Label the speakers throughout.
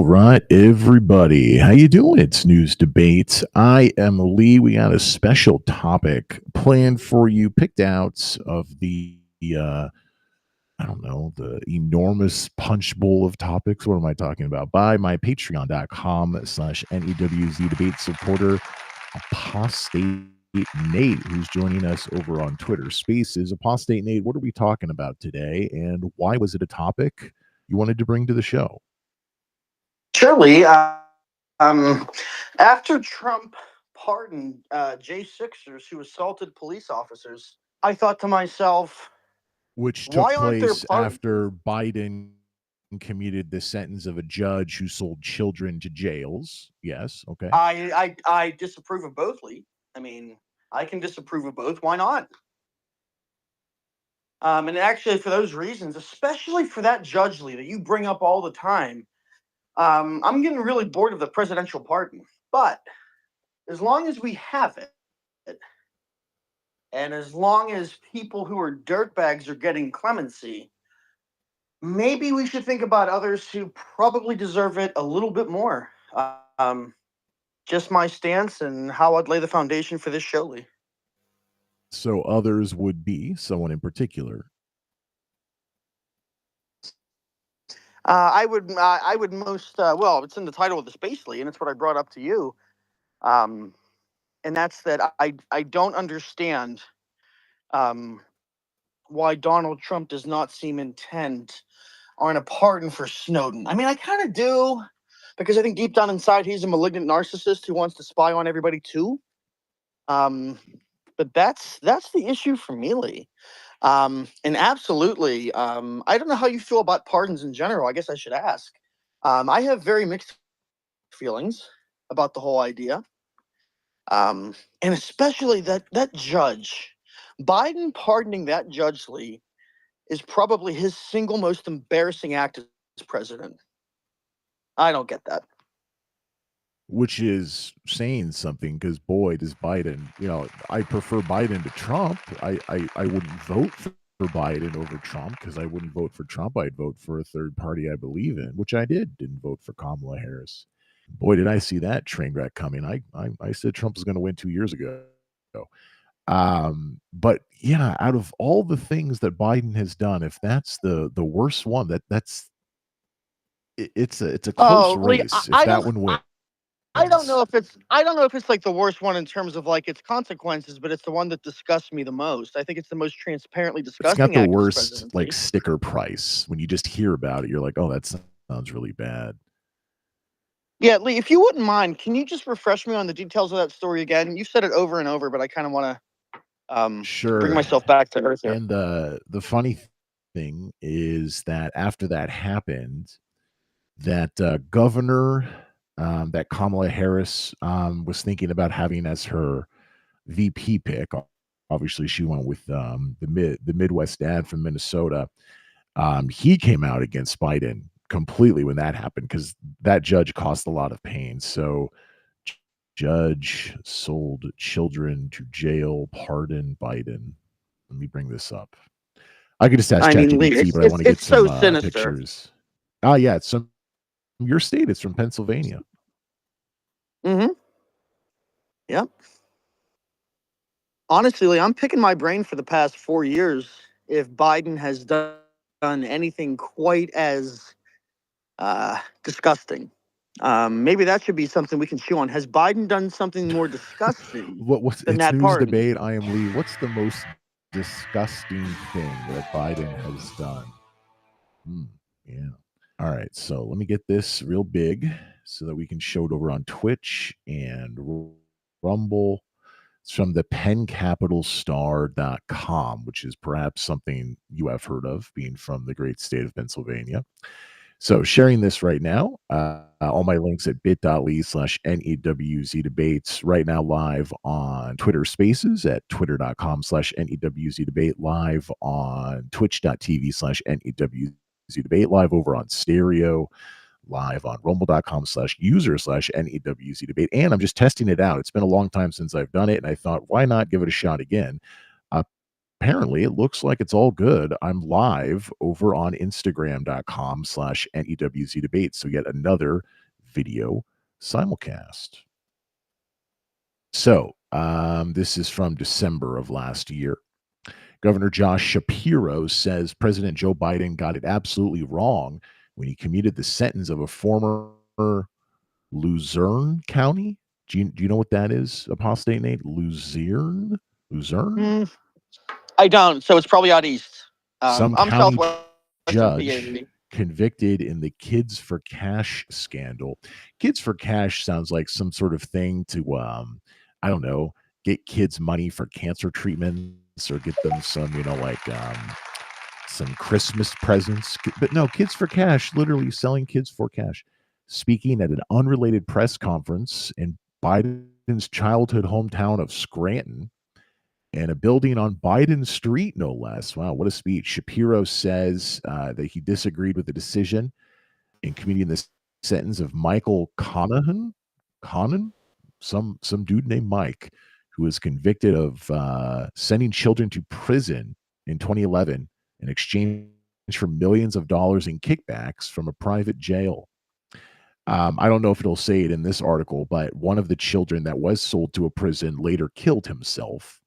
Speaker 1: All right, everybody. How you doing? It's News Debates. I am Lee. We got a special topic planned for you, picked out of the I don't know, the enormous punch bowl of topics. What am I talking about? By my patreon.com/NEWZ debate supporter, Apostate Nate, who's joining us over on Twitter Spaces. Apostate Nate, what are we talking about today? And why was it a topic you wanted to bring to the show?
Speaker 2: Surely, um, after Trump pardoned J6ers who assaulted police officers, I thought to myself,
Speaker 1: Which took
Speaker 2: why aren't there
Speaker 1: place
Speaker 2: pardons?
Speaker 1: after Biden commuted the sentence of a judge who sold children to jails. Yes, okay.
Speaker 2: I disapprove of both, Lee. I mean, I can disapprove of both. Why not? And actually, for those reasons, especially for that Judge Lee that you bring up all the time, I'm getting really bored of the presidential pardon. But as long as we have it, and as long as people who are dirtbags are getting clemency, maybe we should think about others who probably deserve it a little bit more. Um, just my stance and how I'd lay the foundation for this show, Lee.
Speaker 1: So others would be someone in particular.
Speaker 2: I would most well, it's in the title of the space, Lee, and it's what I brought up to you. And that's that I don't understand why Donald Trump does not seem intent on a pardon for Snowden. I mean, I kind of do, because I think deep down inside he's a malignant narcissist who wants to spy on everybody too. But that's the issue for me, Lee. And absolutely, I don't know how you feel about pardons in general. I guess I should ask. I have very mixed feelings about the whole idea, and especially that judge, Biden pardoning that Judge Lee, is probably his single most embarrassing act as president. I don't get that.
Speaker 1: Which is saying something because boy, does Biden, I prefer Biden to Trump. I wouldn't vote for Biden over Trump because I wouldn't vote for Trump. I'd vote for a third party I believe in, which I didn't vote for Kamala Harris. Boy, did I see that train wreck coming. I said Trump was going to win 2 years ago. But yeah, out of all the things that Biden has done, if that's the worst one, it's a close
Speaker 2: Lee,
Speaker 1: race if that one wins.
Speaker 2: I don't know if it's like the worst one in terms of like its consequences, but it's the one that disgusts me the most. I think it's the most transparently
Speaker 1: It's
Speaker 2: disgusting.
Speaker 1: got the
Speaker 2: act of this
Speaker 1: worst
Speaker 2: presidency.
Speaker 1: like sticker price. When you just hear about it, you're like, oh, that sounds really bad.
Speaker 2: Yeah, Lee, if you wouldn't mind, can you just refresh me on the details of that story again? You've said it over and over, but I kind of want to
Speaker 1: Sure.
Speaker 2: bring myself back to earth here.
Speaker 1: And the funny thing is that after that happened, that governor that Kamala Harris was thinking about having as her VP pick. Obviously, she went with the Midwest dad from Minnesota. He came out against Biden completely when that happened because that judge caused a lot of pain. So, judge sold children to jail, pardon Biden. Let me bring this up. I could just ask ChatGPT, but I want to get some pictures. Oh yeah, it's from your state. It's from Pennsylvania.
Speaker 2: Mm-hmm. Yep. Honestly, Lee, I'm picking my brain for the past 4 years if Biden has done anything quite as disgusting. Maybe that should be something we can chew on. Has Biden done something more disgusting than that
Speaker 1: News
Speaker 2: pardon?
Speaker 1: Debate. I am Lee. What's the most disgusting thing that Biden has done? Yeah. All right. So let me get this real big so that we can show it over on Twitch and Rumble. It's from the pencapitalstar.com, which is perhaps something you have heard of, being from the great state of Pennsylvania. So sharing this right now, all my links at bit.ly/NEWZ debates right now live on Twitter Spaces at twitter.com/NEWZ debate, live on twitch.tv/NEWZ debate, live over on stereo, live on rumble.com/user/NEWZ debate. And I'm just testing it out. It's been a long time since I've done it, and I thought, why not give it a shot again? apparently it looks like it's all good. I'm live over on Instagram.com/NEWZ debate. So yet another video simulcast. So this is from December of last year. Governor Josh Shapiro says President Joe Biden got it absolutely wrong when he commuted the sentence of a former Luzerne County. Do you know what that is? Apostate Nate? Luzerne? Luzerne?
Speaker 2: Mm, I don't. So it's probably out east.
Speaker 1: Some
Speaker 2: I'm
Speaker 1: county
Speaker 2: southwestern
Speaker 1: judge
Speaker 2: PA.
Speaker 1: convicted in the Kids for Cash scandal. Kids for Cash sounds like some sort of thing to, I don't know, get kids money for cancer treatments or get them some, some Christmas presents. But no, Kids for Cash, literally selling kids for cash. Speaking at an unrelated press conference in Biden's childhood hometown of Scranton, and a building on Biden Street, no less. Wow, what a speech. Shapiro says that he disagreed with the decision in commuting the sentence of Michael Conan, some dude named Mike, who was convicted of sending children to prison in 2011 in exchange for millions of dollars in kickbacks from a private jail. I don't know if it'll say it in this article, but one of the children that was sold to a prison later killed himself.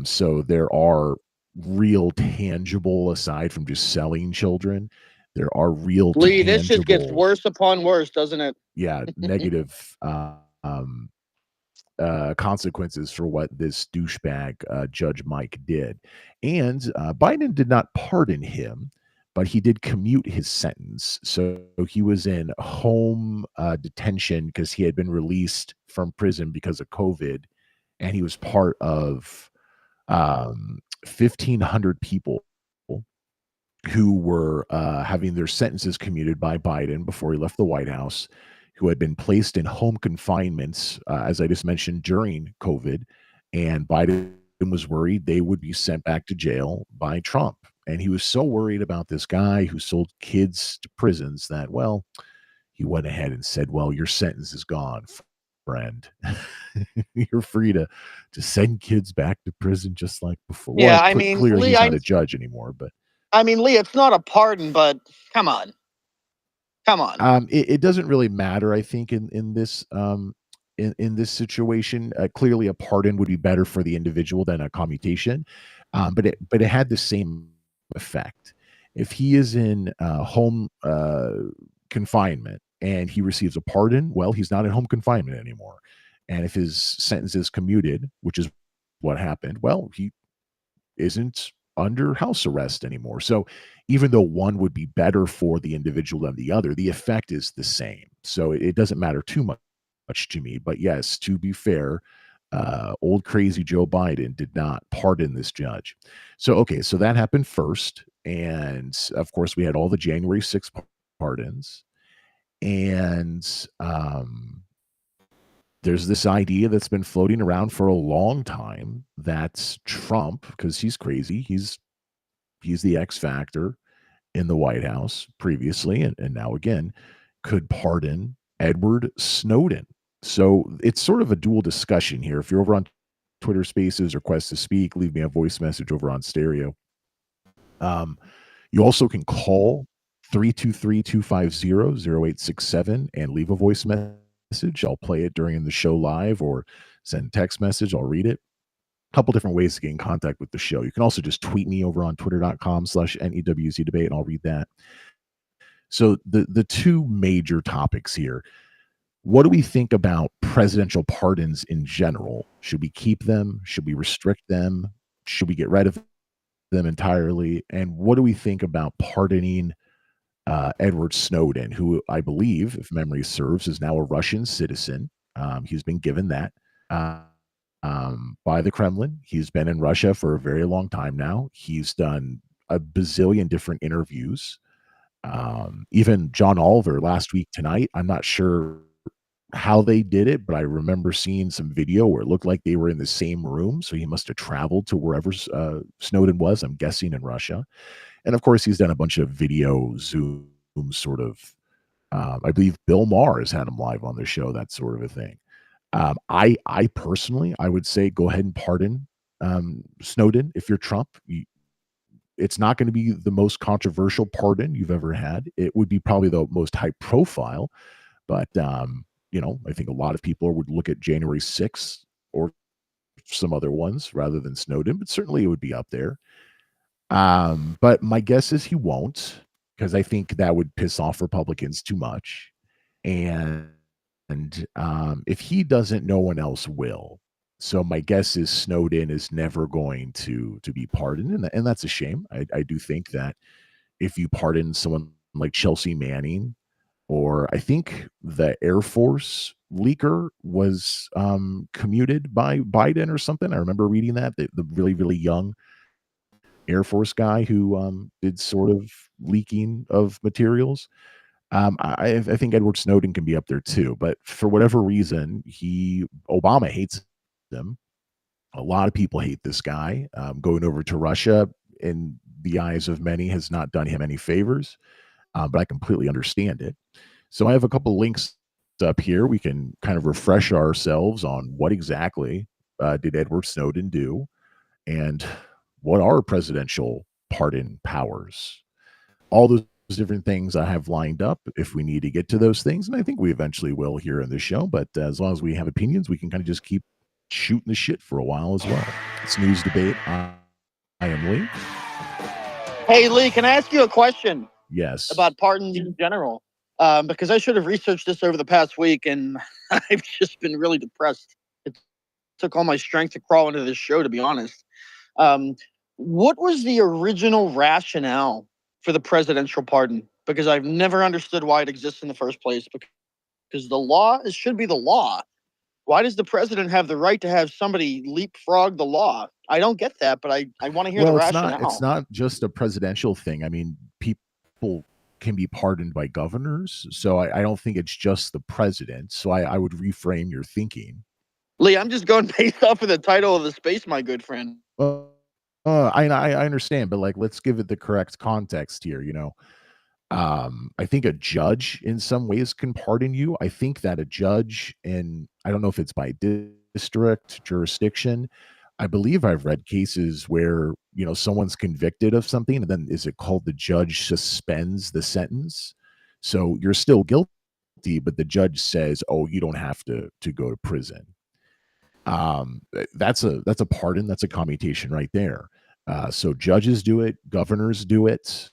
Speaker 1: So there are real tangible, aside from just selling children, there are real
Speaker 2: Lee, this just gets
Speaker 1: tangible,
Speaker 2: worse upon worse, doesn't it?
Speaker 1: negative consequences for what this douchebag Judge Mike did. And Biden did not pardon him, but he did commute his sentence. So he was in home detention because he had been released from prison because of COVID, and he was part of 1,500 people who were having their sentences commuted by Biden before he left the White House, who had been placed in home confinements, as I just mentioned, during COVID. And Biden was worried they would be sent back to jail by Trump. And he was so worried about this guy who sold kids to prisons that, well, he went ahead and said, well, your sentence is gone, friend. You're free to send kids back to prison just like before.
Speaker 2: Yeah,
Speaker 1: Well,
Speaker 2: I mean,
Speaker 1: clearly
Speaker 2: Lee,
Speaker 1: he's not a judge anymore, but
Speaker 2: Lee, it's not a pardon, but come on. Come on.
Speaker 1: it doesn't really matter, I think, in this in this situation. Clearly, a pardon would be better for the individual than a commutation, but it had the same effect. If he is in home confinement and he receives a pardon, well, he's not in home confinement anymore. And if his sentence is commuted, which is what happened, well, he isn't under house arrest anymore. So even though one would be better for the individual than the other, the effect is the same. So it doesn't matter too much to me. But yes, to be fair, old crazy Joe Biden did not pardon this judge. So, okay, so that happened first. And of course, we had all the January 6th pardons. And there's this idea that's been floating around for a long time that Trump, because he's crazy, he's the X factor in the White House previously and now again, could pardon Edward Snowden. So it's sort of a dual discussion here. If you're over on Twitter Spaces, request to speak, leave me a voice message over on stereo. You also can call 323-250-0867 and leave a voice message. I'll play it during the show live or send text message. I'll read it. A couple different ways to get in contact with the show. You can also just tweet me over on twitter.com/NEWZ debate and I'll read that. So the two major topics here. What do we think about presidential pardons in general? Should we keep them? Should we restrict them? Should we get rid of them entirely? And what do we think about pardoning Edward Snowden, who I believe, if memory serves, is now a Russian citizen? He's been given that by the Kremlin. He's been in Russia for a very long time now. He's done a bazillion different interviews. Even John Oliver last week tonight, I'm not sure how they did it, but I remember seeing some video where it looked like they were in the same room. So he must have traveled to wherever Snowden was, I'm guessing in Russia. And of course, he's done a bunch of video Zoom sort of, I believe Bill Maher has had him live on the show, that sort of a thing. I personally, I would say go ahead and pardon Snowden, if you're Trump, it's not going to be the most controversial pardon you've ever had. It would be probably the most high profile, but I think a lot of people would look at January 6th or some other ones rather than Snowden, but certainly it would be up there. But my guess is he won't, because I think that would piss off Republicans too much. And if he doesn't, no one else will. So my guess is Snowden is never going to be pardoned, and that's a shame. I do think that if you pardon someone like Chelsea Manning, or I think the Air Force leaker was commuted by Biden or something. I remember reading that the really really young Air Force guy who did sort of leaking of materials. I think Edward Snowden can be up there too, but for whatever reason, Obama hates him. A lot of people hate this guy. Going over to Russia, in the eyes of many, has not done him any favors. But I completely understand it. So I have a couple links up here. We can kind of refresh ourselves on what exactly did Edward Snowden do, and what are presidential pardon powers. All those different things I have lined up if we need to get to those things, and I think we eventually will here in the show. But as long as we have opinions, we can kind of just keep shooting the shit for a while as well. It's News Debate. I am Lee.
Speaker 2: Hey, Lee, can I ask you a question?
Speaker 1: Yes.
Speaker 2: About pardons in general? Because I should have researched this over the past week, and I've just been really depressed. It took all my strength to crawl into this show, to be honest. What was the original rationale for the presidential pardon? Because I've never understood why it exists in the first place. Because the law, it should be the law. Why does the president have the right to have somebody leapfrog the law? I don't get that, but I want to hear the rationale.
Speaker 1: It's not just a presidential thing. I mean, people can be pardoned by governors, so I don't think it's just the president. So I would reframe your thinking.
Speaker 2: Lee, I'm just going based off of the title of the space, my good friend.
Speaker 1: I understand, but like, let's give it the correct context here. I think a judge in some ways can pardon you. I think that a judge, and I don't know if it's by district, jurisdiction. I believe I've read cases where, someone's convicted of something, and then is it called the judge suspends the sentence? So you're still guilty, but the judge says, "Oh, you don't have to go to prison." That's a pardon. That's a commutation right there. So judges do it, governors do it.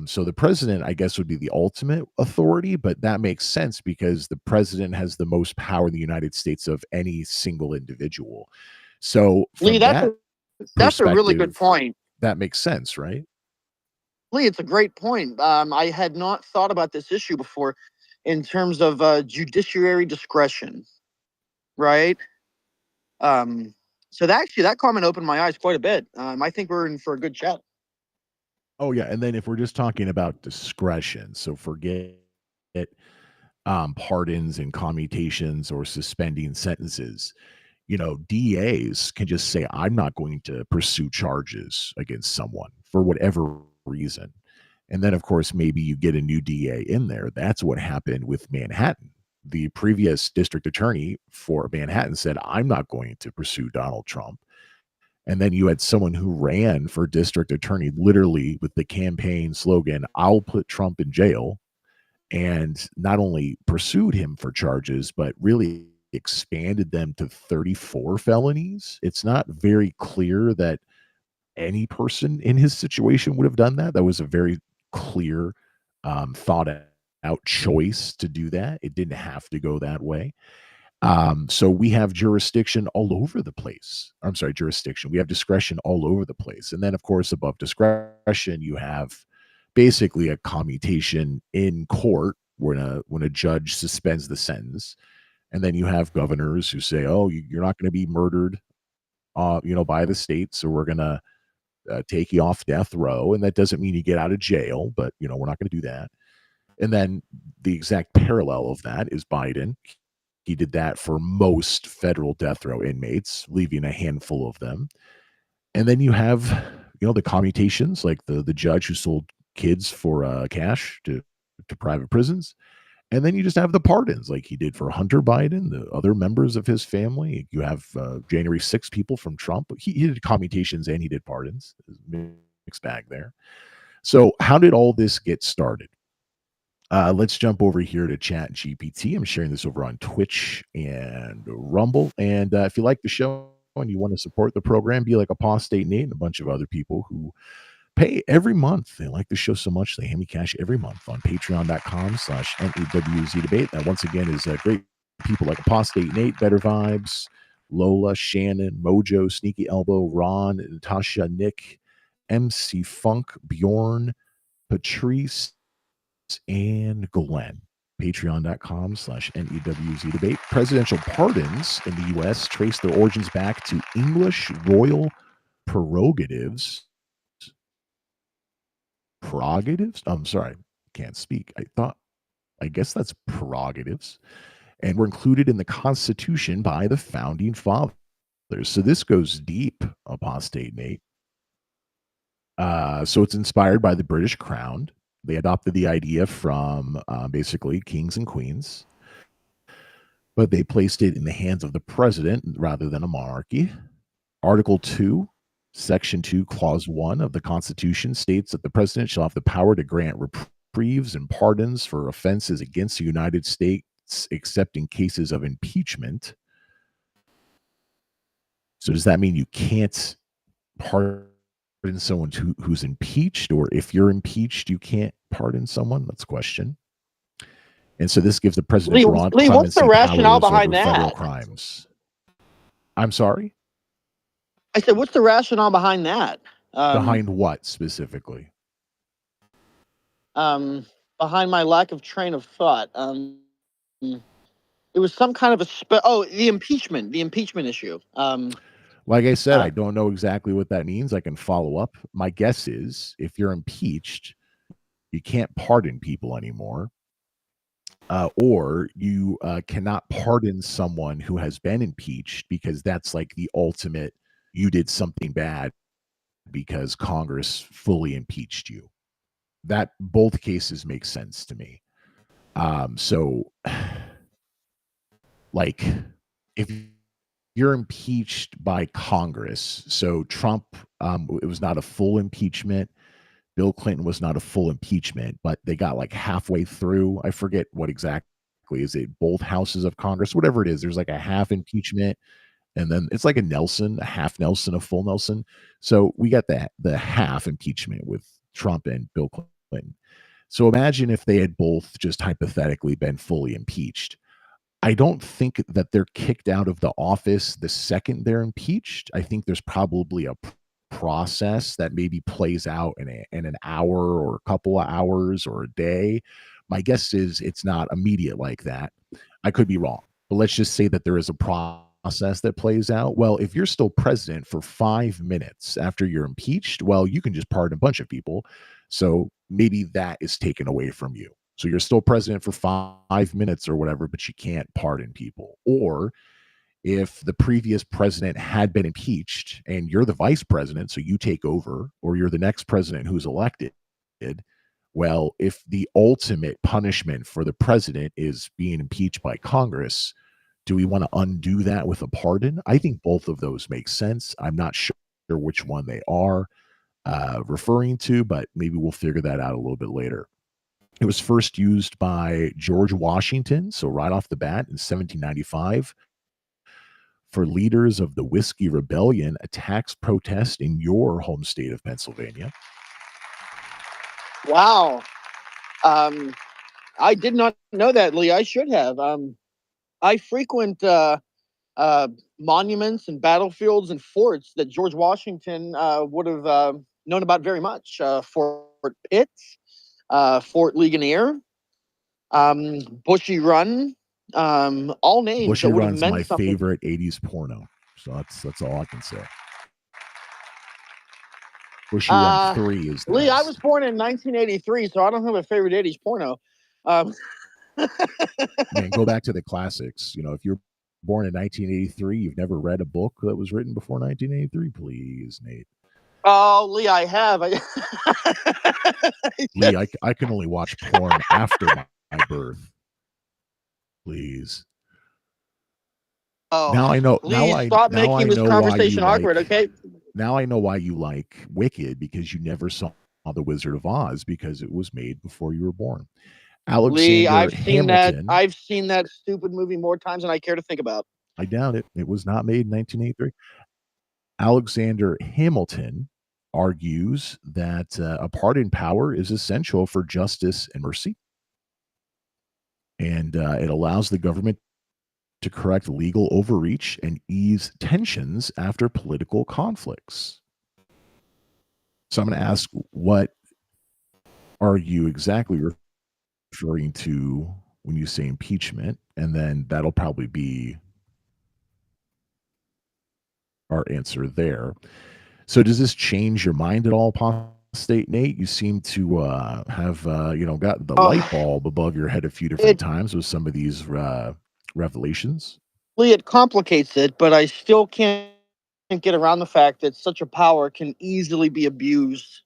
Speaker 1: So the president, I guess, would be the ultimate authority, but that makes sense because the president has the most power in the United States of any single individual. So
Speaker 2: Lee, that's a really good point.
Speaker 1: That makes sense, right?
Speaker 2: Lee, it's a great point. I had not thought about this issue before in terms of judiciary discretion, right? So that comment opened my eyes quite a bit. I think we're in for a good chat.
Speaker 1: Oh yeah, and then if we're just talking about discretion, so forget pardons and commutations or suspending sentences. DAs can just say, "I'm not going to pursue charges against someone for whatever reason." And then, of course, maybe you get a new DA in there. That's what happened with Manhattan. The previous district attorney for Manhattan said, "I'm not going to pursue Donald Trump." And then you had someone who ran for district attorney literally with the campaign slogan, "I'll put Trump in jail," and not only pursued him for charges, but really expanded them to 34 felonies. It's not very clear that any person in his situation would have done that. That was a very clear, thought out choice to do that. It didn't have to go that way. So we have jurisdiction all over the place. I'm sorry, jurisdiction. We have discretion all over the place. And then, of course, above discretion, you have basically a commutation in court when a judge suspends the sentence. And then you have governors who say, "Oh, you're not going to be murdered, by the state, so we're going to take you off death row." And that doesn't mean you get out of jail, but we're not going to do that. And then the exact parallel of that is Biden. He did that for most federal death row inmates, leaving a handful of them. And then you have, the commutations, like the judge who sold kids for cash to private prisons. And then you just have the pardons like he did for Hunter Biden, the other members of his family. You have January 6th people from Trump. He did commutations and he did pardons. Mixed bag there. So, how did all this get started? Let's jump over here to Chat GPT. I'm sharing this over on Twitch and Rumble. And if you like the show and you want to support the program, be like Apostate Nate and a bunch of other people who pay every month. They like the show so much, they hand me cash every month on patreon.com/NEWZ debate. That once again is great people like Apostate Nate, Better Vibes, Lola, Shannon, Mojo, Sneaky Elbow, Ron, Natasha, Nick, MC Funk, Bjorn, Patrice, and Glenn. Patreon.com/NEWZ debate. Presidential pardons in the U.S. trace their origins back to English royal prerogatives. I'm sorry, can't speak. I guess that's prerogatives, and were included in the Constitution by the founding fathers. So this goes deep, Apostate Nate. So it's inspired by the British Crown. They adopted the idea from basically kings and queens, but they placed it in the hands of the president rather than a monarchy. Article 2, Section 2, Clause 1 of the Constitution states that the president shall have the power to grant reprieves and pardons for offenses against the United States, except in cases of impeachment. So does that mean you can't pardon someone who's impeached, or if you're impeached, you can't pardon someone? That's a question. And so this gives the president broad clemency
Speaker 2: what's the rationale behind
Speaker 1: federal
Speaker 2: that?
Speaker 1: crimes. I'm sorry?
Speaker 2: I said, what's the rationale behind that?
Speaker 1: Behind what specifically?
Speaker 2: Behind my lack of train of thought. It was some kind of the impeachment issue.
Speaker 1: Like I said, I don't know exactly what that means. I can follow up. My guess is if you're impeached, you can't pardon people anymore. Or you cannot pardon someone who has been impeached, because that's like the ultimate, you did something bad because Congress fully impeached you. That both cases make sense to me. So like if you're impeached by Congress, so Trump, it was not a full impeachment. Bill Clinton was not a full impeachment, but they got like halfway through. I forget what exactly is it, both houses of Congress, whatever it is. There's like a half impeachment, and then it's like a Nelson, a half Nelson, a full Nelson. So we got the half impeachment with Trump and Bill Clinton. So imagine if they had both just hypothetically been fully impeached. I don't think that they're kicked out of the office the second they're impeached. I think there's probably a process that maybe plays out in an hour or a couple of hours or a day. My guess is it's not immediate like that. I could be wrong, but let's just say that there is a process that plays out. Well, if you're still president for 5 minutes after you're impeached, well, you can just pardon a bunch of people. So maybe that is taken away from you. So you're still president for 5 minutes or whatever, but you can't pardon people. Or if the previous president had been impeached and you're the vice president, so you take over, or you're the next president who's elected, well, if the ultimate punishment for the president is being impeached by Congress, do we want to undo that with a pardon? I think both of those make sense. I'm not sure which one they are referring to, but maybe we'll figure that out a little bit later. It was first used by George Washington, so right off the bat in 1795, for leaders of the Whiskey Rebellion, a tax protest in your home state of Pennsylvania.
Speaker 2: Wow. I did not know that, Lee. I should have. I frequent monuments and battlefields and forts that George Washington would have known about very much. Fort Pitt, Fort Ligonier, Bushy Run, all names.
Speaker 1: Bushy Run's my favorite 80s porno. So that's all I can say. Bushy Run 3 is
Speaker 2: Lee, I was born in 1983, so I don't have a favorite 80s porno.
Speaker 1: Man, go back to the classics. You know, if you're born in 1983, you've never read a book that was written before 1983, please, Nate.
Speaker 2: Oh, Lee, I have.
Speaker 1: Lee, I can only watch porn after my birth. Please.
Speaker 2: Oh,
Speaker 1: Now I know
Speaker 2: please stop
Speaker 1: now
Speaker 2: making
Speaker 1: I
Speaker 2: this
Speaker 1: know why you
Speaker 2: conversation awkward,
Speaker 1: like
Speaker 2: okay?
Speaker 1: now I know why you like Wicked, because you never saw The Wizard of Oz because it was made before you were born.
Speaker 2: Lee,
Speaker 1: Alexander Hamilton,
Speaker 2: I've seen that stupid movie more times than I care to think about.
Speaker 1: I doubt it. It was not made in 1983. Alexander Hamilton argues that a pardon power is essential for justice and mercy, and it allows the government to correct legal overreach and ease tensions after political conflicts. So I'm going to ask, what are you exactly referring to when you say impeachment? And then that'll probably be our answer there. So does this change your mind at all, Apostate Nate? You seem to have got the light
Speaker 2: Oh,
Speaker 1: bulb above your head a few different
Speaker 2: it
Speaker 1: times with some of these revelations.
Speaker 2: Lee, it complicates it, but I still can't get around the fact that such a power can easily be abused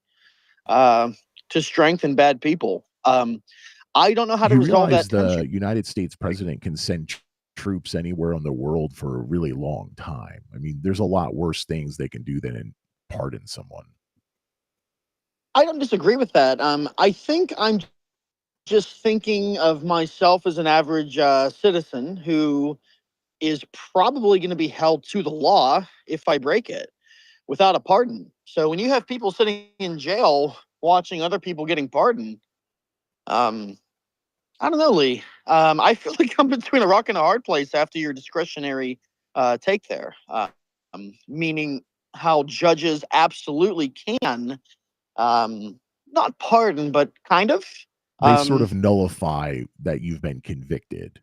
Speaker 2: uh, to strengthen bad people. I don't know how to
Speaker 1: You
Speaker 2: resolve
Speaker 1: realize
Speaker 2: that
Speaker 1: the
Speaker 2: tension.
Speaker 1: United States president can send troops anywhere in the world for a really long time. I mean, there's a lot worse things they can do than pardon someone.
Speaker 2: I don't disagree with that. I think I'm just thinking of myself as an average citizen who is probably going to be held to the law if I break it without a pardon. So when you have people sitting in jail watching other people getting pardoned, um, I don't know, Lee. I feel like I'm between a rock and a hard place after your discretionary take there, meaning how judges absolutely can not pardon, but kind of.
Speaker 1: They sort
Speaker 2: Um,
Speaker 1: of nullify that you've been convicted,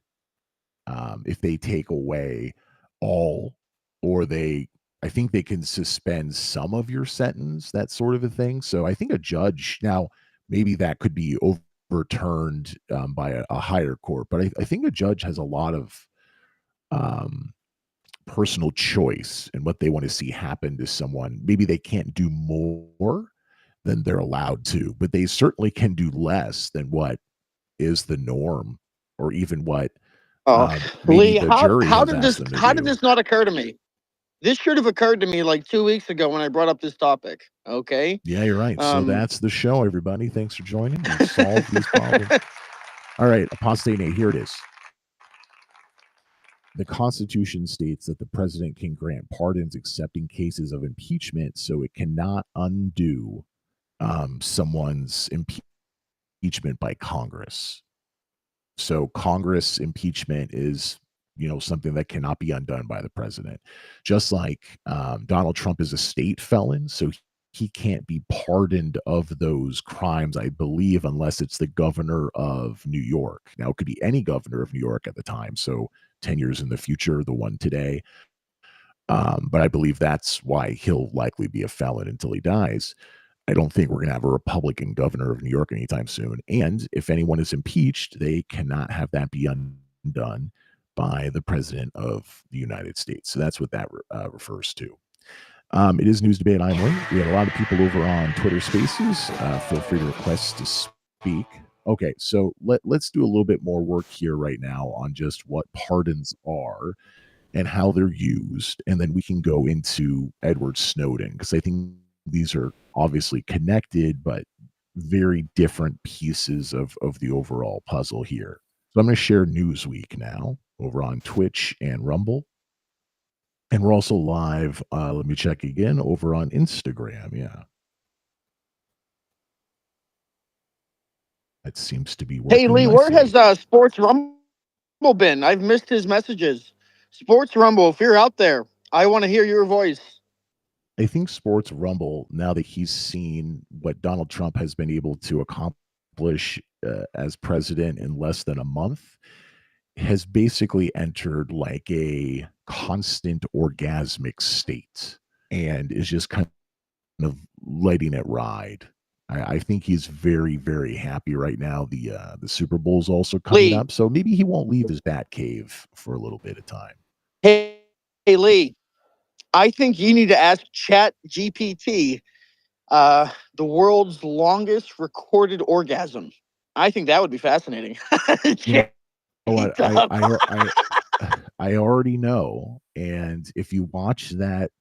Speaker 1: if they take away all, or I think they can suspend some of your sentence, that sort of a thing. So I think a judge now, maybe that could be overturned by a higher court, but I think a judge has a lot of um, personal choice and what they want to see happen to someone. Maybe they can't do more than they're allowed to, but they certainly can do less than what is the norm, or even what
Speaker 2: oh,
Speaker 1: maybe
Speaker 2: Lee,
Speaker 1: the jury
Speaker 2: how
Speaker 1: has
Speaker 2: did
Speaker 1: asked
Speaker 2: this
Speaker 1: them to
Speaker 2: how did
Speaker 1: do.
Speaker 2: this not occur to me? This should have occurred to me like 2 weeks ago when I brought up this topic. Okay.
Speaker 1: Yeah, you're right. So
Speaker 2: Um,
Speaker 1: that's the show, everybody. Thanks for joining. We've solved these problems. All right, Apostate Nate, here it is. The Constitution states that the president can grant pardons except in cases of impeachment, so it cannot undo someone's impeachment by Congress. So Congress impeachment is, something that cannot be undone by the president. Just like Donald Trump is a state felon, so he can't be pardoned of those crimes, I believe, unless it's the governor of New York. Now, it could be any governor of New York at the time. So 10 years in the future, the one today. But I believe that's why he'll likely be a felon until he dies. I don't think we're going to have a Republican governor of New York anytime soon. And if anyone is impeached, they cannot have that be undone by the president of the United States. So that's what that refers to. It is News Debate. I'm Lee. We have a lot of people over on Twitter Spaces. Feel free to request to speak. Okay, so let's do a little bit more work here right now on just what pardons are and how they're used, and then we can go into Edward Snowden, because I think these are obviously connected, but very different pieces of the overall puzzle here. So I'm going to share Newsweek now over on Twitch and Rumble, and we're also live. Let me check again over on Instagram. Yeah, that seems to be
Speaker 2: hey,
Speaker 1: working
Speaker 2: Lee, where
Speaker 1: nicely.
Speaker 2: has Sports Rumble been? I've missed his messages. Sports Rumble, if you're out there, I want to hear your voice.
Speaker 1: I think Sports Rumble, now that he's seen what Donald Trump has been able to accomplish as president in less than a month, has basically entered like a constant orgasmic state and is just kind of letting it ride. I think he's very, very happy right now. The Super Bowl's also coming
Speaker 2: Lee,
Speaker 1: up, so maybe he won't leave his bat cave for a little bit of time.
Speaker 2: hey, hey, Lee, I think you need to ask Chat GPT the world's longest recorded orgasm. I think that would be fascinating.
Speaker 1: You know, Oh,
Speaker 2: Eat up.
Speaker 1: I already know, and if you watch that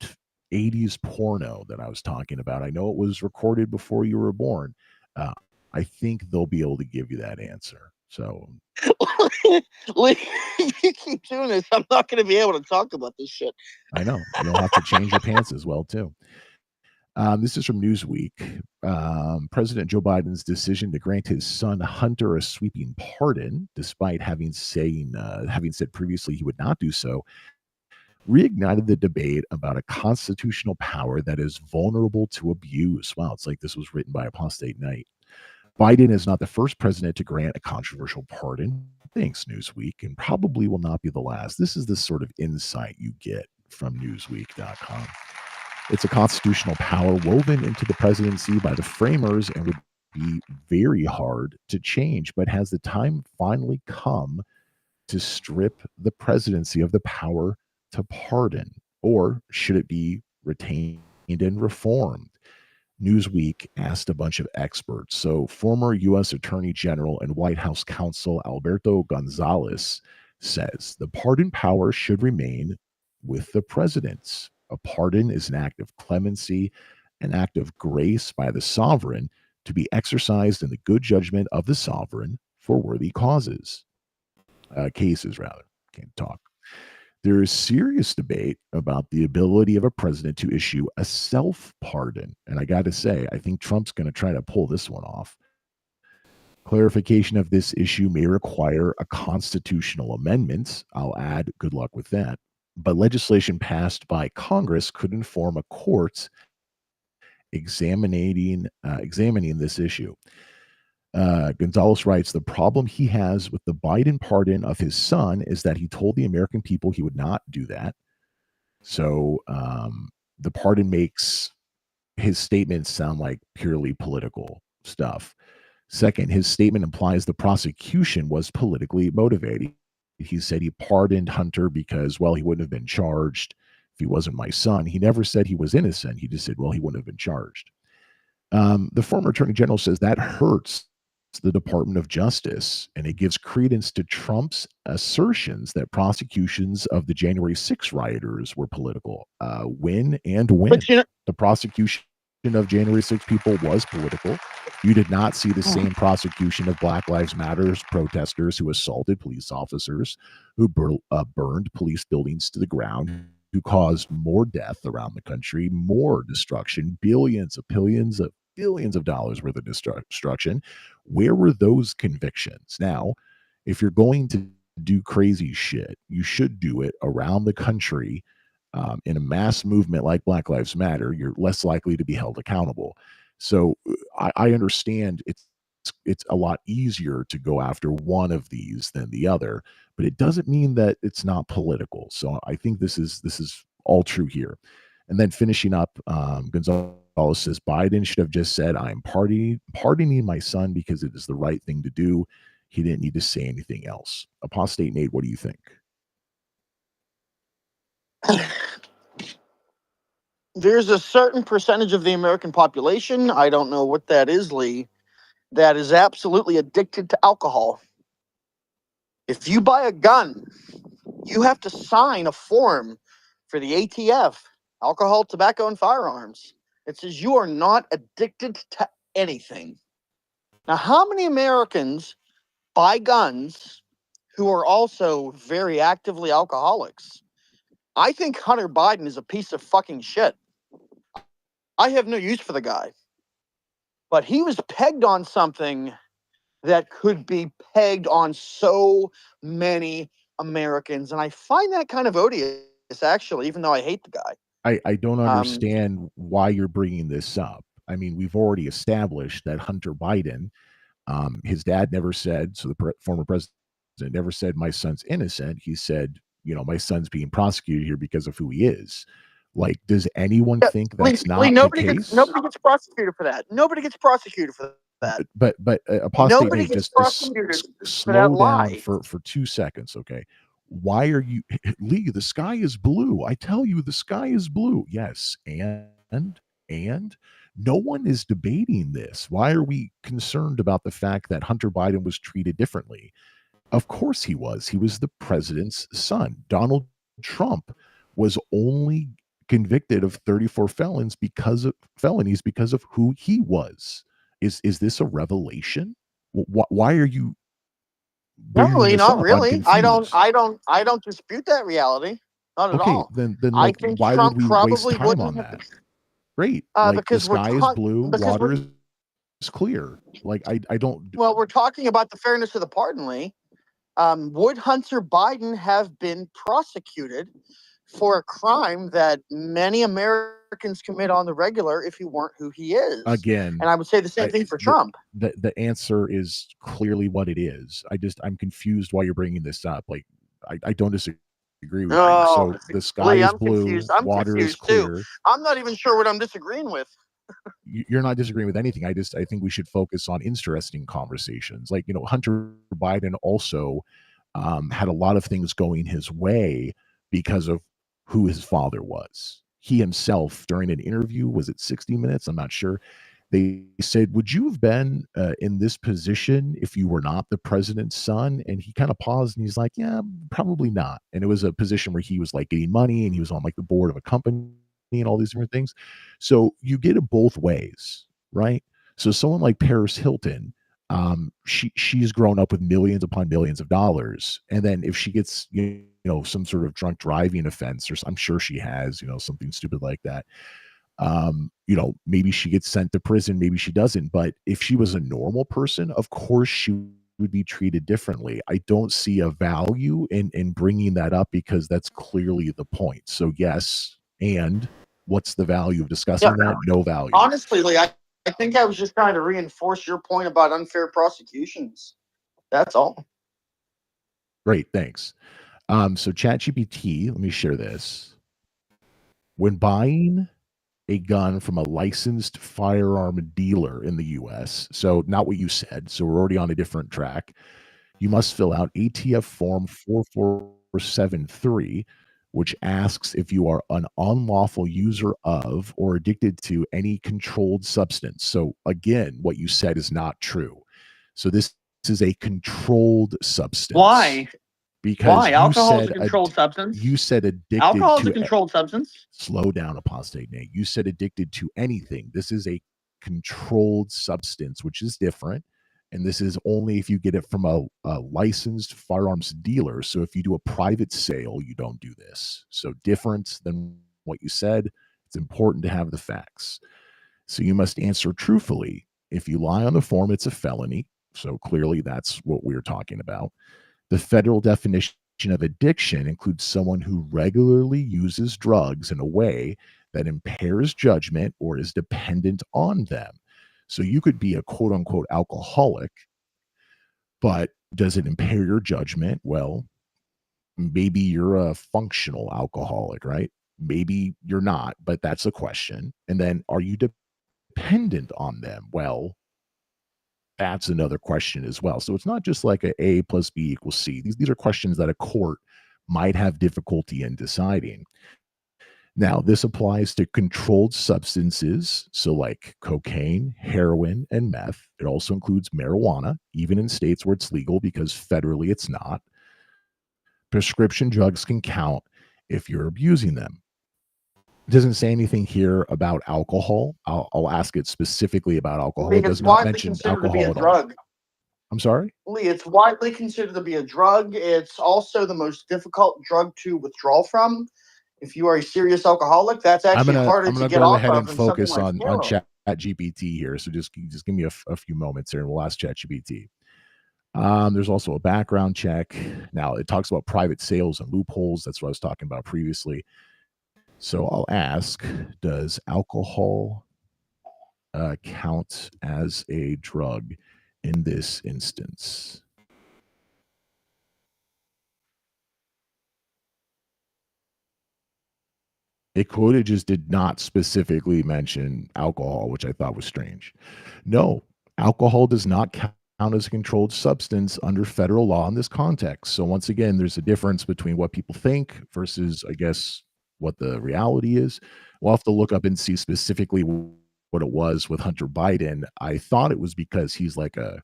Speaker 1: 80s porno that I was talking about, I know it was recorded before you were born. Uh, I think they'll be able to give you that answer. So
Speaker 2: Lee, if you keep doing this, I'm not going to be able to talk about this shit.
Speaker 1: I know you'll have to change your pants as well too. This is from Newsweek. President Joe Biden's decision to grant his son Hunter a sweeping pardon, despite having said previously he would not do so, reignited the debate about a constitutional power that is vulnerable to abuse. Wow, it's like this was written by Apostate Knight. Biden is not the first president to grant a controversial pardon. Thanks, Newsweek, and probably will not be the last. This is the sort of insight you get from Newsweek.com. It's a constitutional power woven into the presidency by the framers and would be very hard to change. But has the time finally come to strip the presidency of the power to pardon? Or should it be retained and reformed? Newsweek asked a bunch of experts. So, former U.S. Attorney General and White House counsel Alberto Gonzales says the pardon power should remain with the presidents. A pardon is an act of clemency, an act of grace by the sovereign to be exercised in the good judgment of the sovereign for worthy cases rather. Can't talk. There is serious debate about the ability of a president to issue a self pardon. And I got to say, I think Trump's going to try to pull this one off. Clarification of this issue may require a constitutional amendment. I'll add, good luck with that. But legislation passed by Congress could inform a court examining this issue. Gonzalez writes, the problem he has with the Biden pardon of his son is that he told the American people he would not do that. So the pardon makes his statements sound like purely political stuff. Second, his statement implies the prosecution was politically motivated. He said he pardoned Hunter because, well, he wouldn't have been charged if he wasn't my son. He never said he was innocent. He just said, well, he wouldn't have been charged. The former attorney general says that hurts the Department of Justice, and it gives credence to Trump's assertions that prosecutions of the January 6 rioters were political. When.
Speaker 2: But you know,
Speaker 1: The prosecution of January 6 people was political. You did not see the same prosecution of Black Lives Matter protesters who assaulted police officers, who burned police buildings to the ground, who caused more death around the country, more destruction, billions of dollars worth of destruction. Where were those convictions? Now, if you're going to do crazy shit, you should do it around the country. In a mass movement like Black Lives Matter, you're less likely to be held accountable. So I understand it's a lot easier to go after one of these than the other, but it doesn't mean that it's not political. So I think this is all true here. And then finishing up, Gonzalez says Biden should have just said, I'm pardoning my son because it is the right thing to do. He didn't need to say anything else. Apostate Nate, what do you think?
Speaker 2: there's a certain percentage of the American population, I don't know what that is, Lee, that is absolutely addicted to alcohol. If you buy a gun, you have to sign a form for the ATF, alcohol, tobacco, and firearms. It says you are not addicted to anything. Now, how many Americans buy guns who are also very actively alcoholics? I think Hunter Biden is a piece of fucking shit. I have no use for the guy. But he was pegged on something that could be pegged on so many Americans. And I find that kind of odious, actually, even though I hate the guy.
Speaker 1: I don't understand why you're bringing this up. I mean, we've already established that Hunter Biden, his dad never said, so the former president never said, my son's innocent. He said, my son's being prosecuted here because of who he is. Like, does anyone think that's not the case?
Speaker 2: Nobody gets prosecuted for that. Nobody gets prosecuted for that.
Speaker 1: But Apostate Nate, just slow down for 2 seconds, okay? Why are you, Lee? The sky is blue. I tell you, the sky is blue. Yes, and no one is debating this. Why are we concerned about the fact that Hunter Biden was treated differently? Of course he was. He was the president's son. Donald Trump was only convicted of 34 felonies because of who he was. Is this a revelation? Why are you bringing
Speaker 2: Really,
Speaker 1: this
Speaker 2: not
Speaker 1: up? I'm
Speaker 2: really. I don't.
Speaker 1: confused.
Speaker 2: I don't. I don't dispute that reality. Not at
Speaker 1: Okay,
Speaker 2: all.
Speaker 1: then
Speaker 2: I
Speaker 1: like
Speaker 2: think
Speaker 1: why would
Speaker 2: Trump
Speaker 1: we waste
Speaker 2: probably
Speaker 1: time
Speaker 2: wouldn't
Speaker 1: on
Speaker 2: have,
Speaker 1: that? Great. Like the
Speaker 2: because we're
Speaker 1: sky is
Speaker 2: talking
Speaker 1: blue,
Speaker 2: because
Speaker 1: water
Speaker 2: we're
Speaker 1: is clear. Like I don't
Speaker 2: well, we're talking about the fairness of the pardon, Lee. Would Hunter Biden have been prosecuted for a crime that many Americans commit on the regular if he weren't who he is?
Speaker 1: again,
Speaker 2: And I would say the same
Speaker 1: I
Speaker 2: thing for Trump.
Speaker 1: the answer is clearly what it is. I'm confused why you're bringing this up. Like I don't disagree with you.
Speaker 2: Oh,
Speaker 1: So the sky
Speaker 2: Lee,
Speaker 1: is
Speaker 2: I'm
Speaker 1: blue,
Speaker 2: confused. I'm
Speaker 1: water is
Speaker 2: confused too.
Speaker 1: clear.
Speaker 2: I'm not even sure what I'm disagreeing with.
Speaker 1: You're not disagreeing with anything. I think we should focus on interesting conversations. Like, Hunter Biden also had a lot of things going his way because of who his father was. He himself, during an interview, was it 60 Minutes? I'm not sure. They said, "Would you have been in this position if you were not the president's son?" And he kind of paused and he's like, "Yeah, probably not." And it was a position where he was like getting money and he was on like the board of a company and all these different things. So you get it both ways, right? So someone like Paris Hilton, she's grown up with millions upon millions of dollars, and then if she gets some sort of drunk driving offense, or I'm sure she has something stupid like that, maybe she gets sent to prison, maybe she doesn't. But if she was a normal person, of course she would be treated differently. I don't see a value in bringing that up because that's clearly the point. So yes, and what's the value of
Speaker 2: Yeah,
Speaker 1: discussing that? No value.
Speaker 2: honestly, Lee, I think I was just trying to reinforce your point about unfair prosecutions. That's all.
Speaker 1: Great, thanks. So ChatGPT, let me share this. When buying a gun from a licensed firearm dealer in the US, so not what you said, so we're already on a different track. You must fill out ATF form 4473, which asks if you are an unlawful user of or addicted to any controlled substance. So again, what you said is not true. So this is a controlled substance
Speaker 2: Why?
Speaker 1: because
Speaker 2: Why? Alcohol is a controlled substance.
Speaker 1: you said addicted
Speaker 2: Alcohol is a
Speaker 1: to
Speaker 2: controlled substance.
Speaker 1: slow down, apostate Nate. You said addicted to anything. This is a controlled substance, which is different. And this is only if you get it from a licensed firearms dealer. So if you do a private sale, you don't do this. So different than what you said. It's important to have the facts. So you must answer truthfully. If you lie on the form, it's a felony. So clearly that's what we're talking about. The federal definition of addiction includes someone who regularly uses drugs in a way that impairs judgment or is dependent on them. So you could be a quote unquote alcoholic, but does it impair your judgment? Well, maybe you're a functional alcoholic, right? Maybe you're not, but that's a question. And then are you dependent on them? Well, that's another question as well. So it's not just like A plus B equals C. These are questions that a court might have difficulty in deciding. Now, this applies to controlled substances, so like cocaine, heroin, and meth. It also includes marijuana, even in states where it's legal because federally it's not. Prescription drugs can count if you're abusing them. It doesn't say anything here about alcohol. I'll ask it specifically about alcohol.
Speaker 2: Lee,
Speaker 1: It
Speaker 2: it's
Speaker 1: does not
Speaker 2: widely
Speaker 1: mention
Speaker 2: considered to be
Speaker 1: alcohol
Speaker 2: a
Speaker 1: at all.
Speaker 2: drug.
Speaker 1: I'm sorry?
Speaker 2: Lee, it's widely considered to be a drug. It's also the most difficult drug to withdraw from. If you are a serious alcoholic, that's actually harder
Speaker 1: I'm
Speaker 2: to
Speaker 1: gonna
Speaker 2: get
Speaker 1: go
Speaker 2: off
Speaker 1: ahead
Speaker 2: of
Speaker 1: and
Speaker 2: than something
Speaker 1: focus
Speaker 2: like
Speaker 1: on
Speaker 2: heroin.
Speaker 1: Chat GPT here. So just give me a few moments here, and we'll ask Chat GPT. There's also a background check. Now it talks about private sales and loopholes. That's what I was talking about previously. So I'll ask: does alcohol count as a drug in this instance? It quoted just did not specifically mention alcohol, which I thought was strange. No, alcohol does not count as a controlled substance under federal law in this context. So once again, there's a difference between what people think versus, I guess, what the reality is. We'll have to look up and see specifically what it was with Hunter Biden. I thought it was because he's like a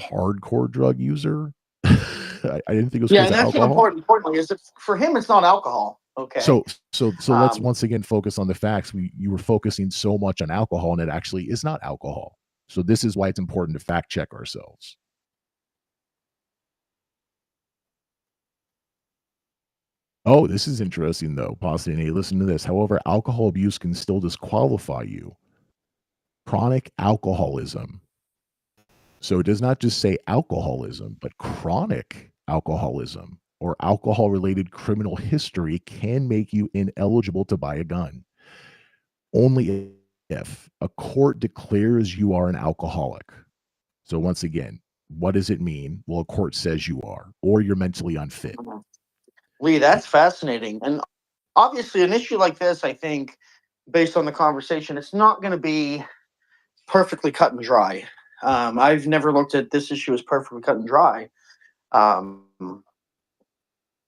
Speaker 1: hardcore drug user. I didn't think it was
Speaker 2: Yeah,
Speaker 1: because
Speaker 2: and
Speaker 1: of
Speaker 2: that's the
Speaker 1: alcohol.
Speaker 2: importantly is that for him it's not alcohol. Okay.
Speaker 1: So let's
Speaker 2: Um,
Speaker 1: once again focus on the facts. You were focusing so much on alcohol, and it actually is not alcohol. So this is why it's important to fact check ourselves. Oh, this is interesting though. Positing, hey, listen to this. However, alcohol abuse can still disqualify you. Chronic alcoholism. So it does not just say alcoholism, but chronic alcoholism or alcohol related criminal history can make you ineligible to buy a gun. Only if a court declares you are an alcoholic. So once again, what does it mean? Well, a court says you are, or you're mentally unfit.
Speaker 2: Lee, that's fascinating. And obviously, an issue like this, I think, based on the conversation, it's not going to be perfectly cut and dry. I've never looked at this issue as perfectly cut and dry. Um,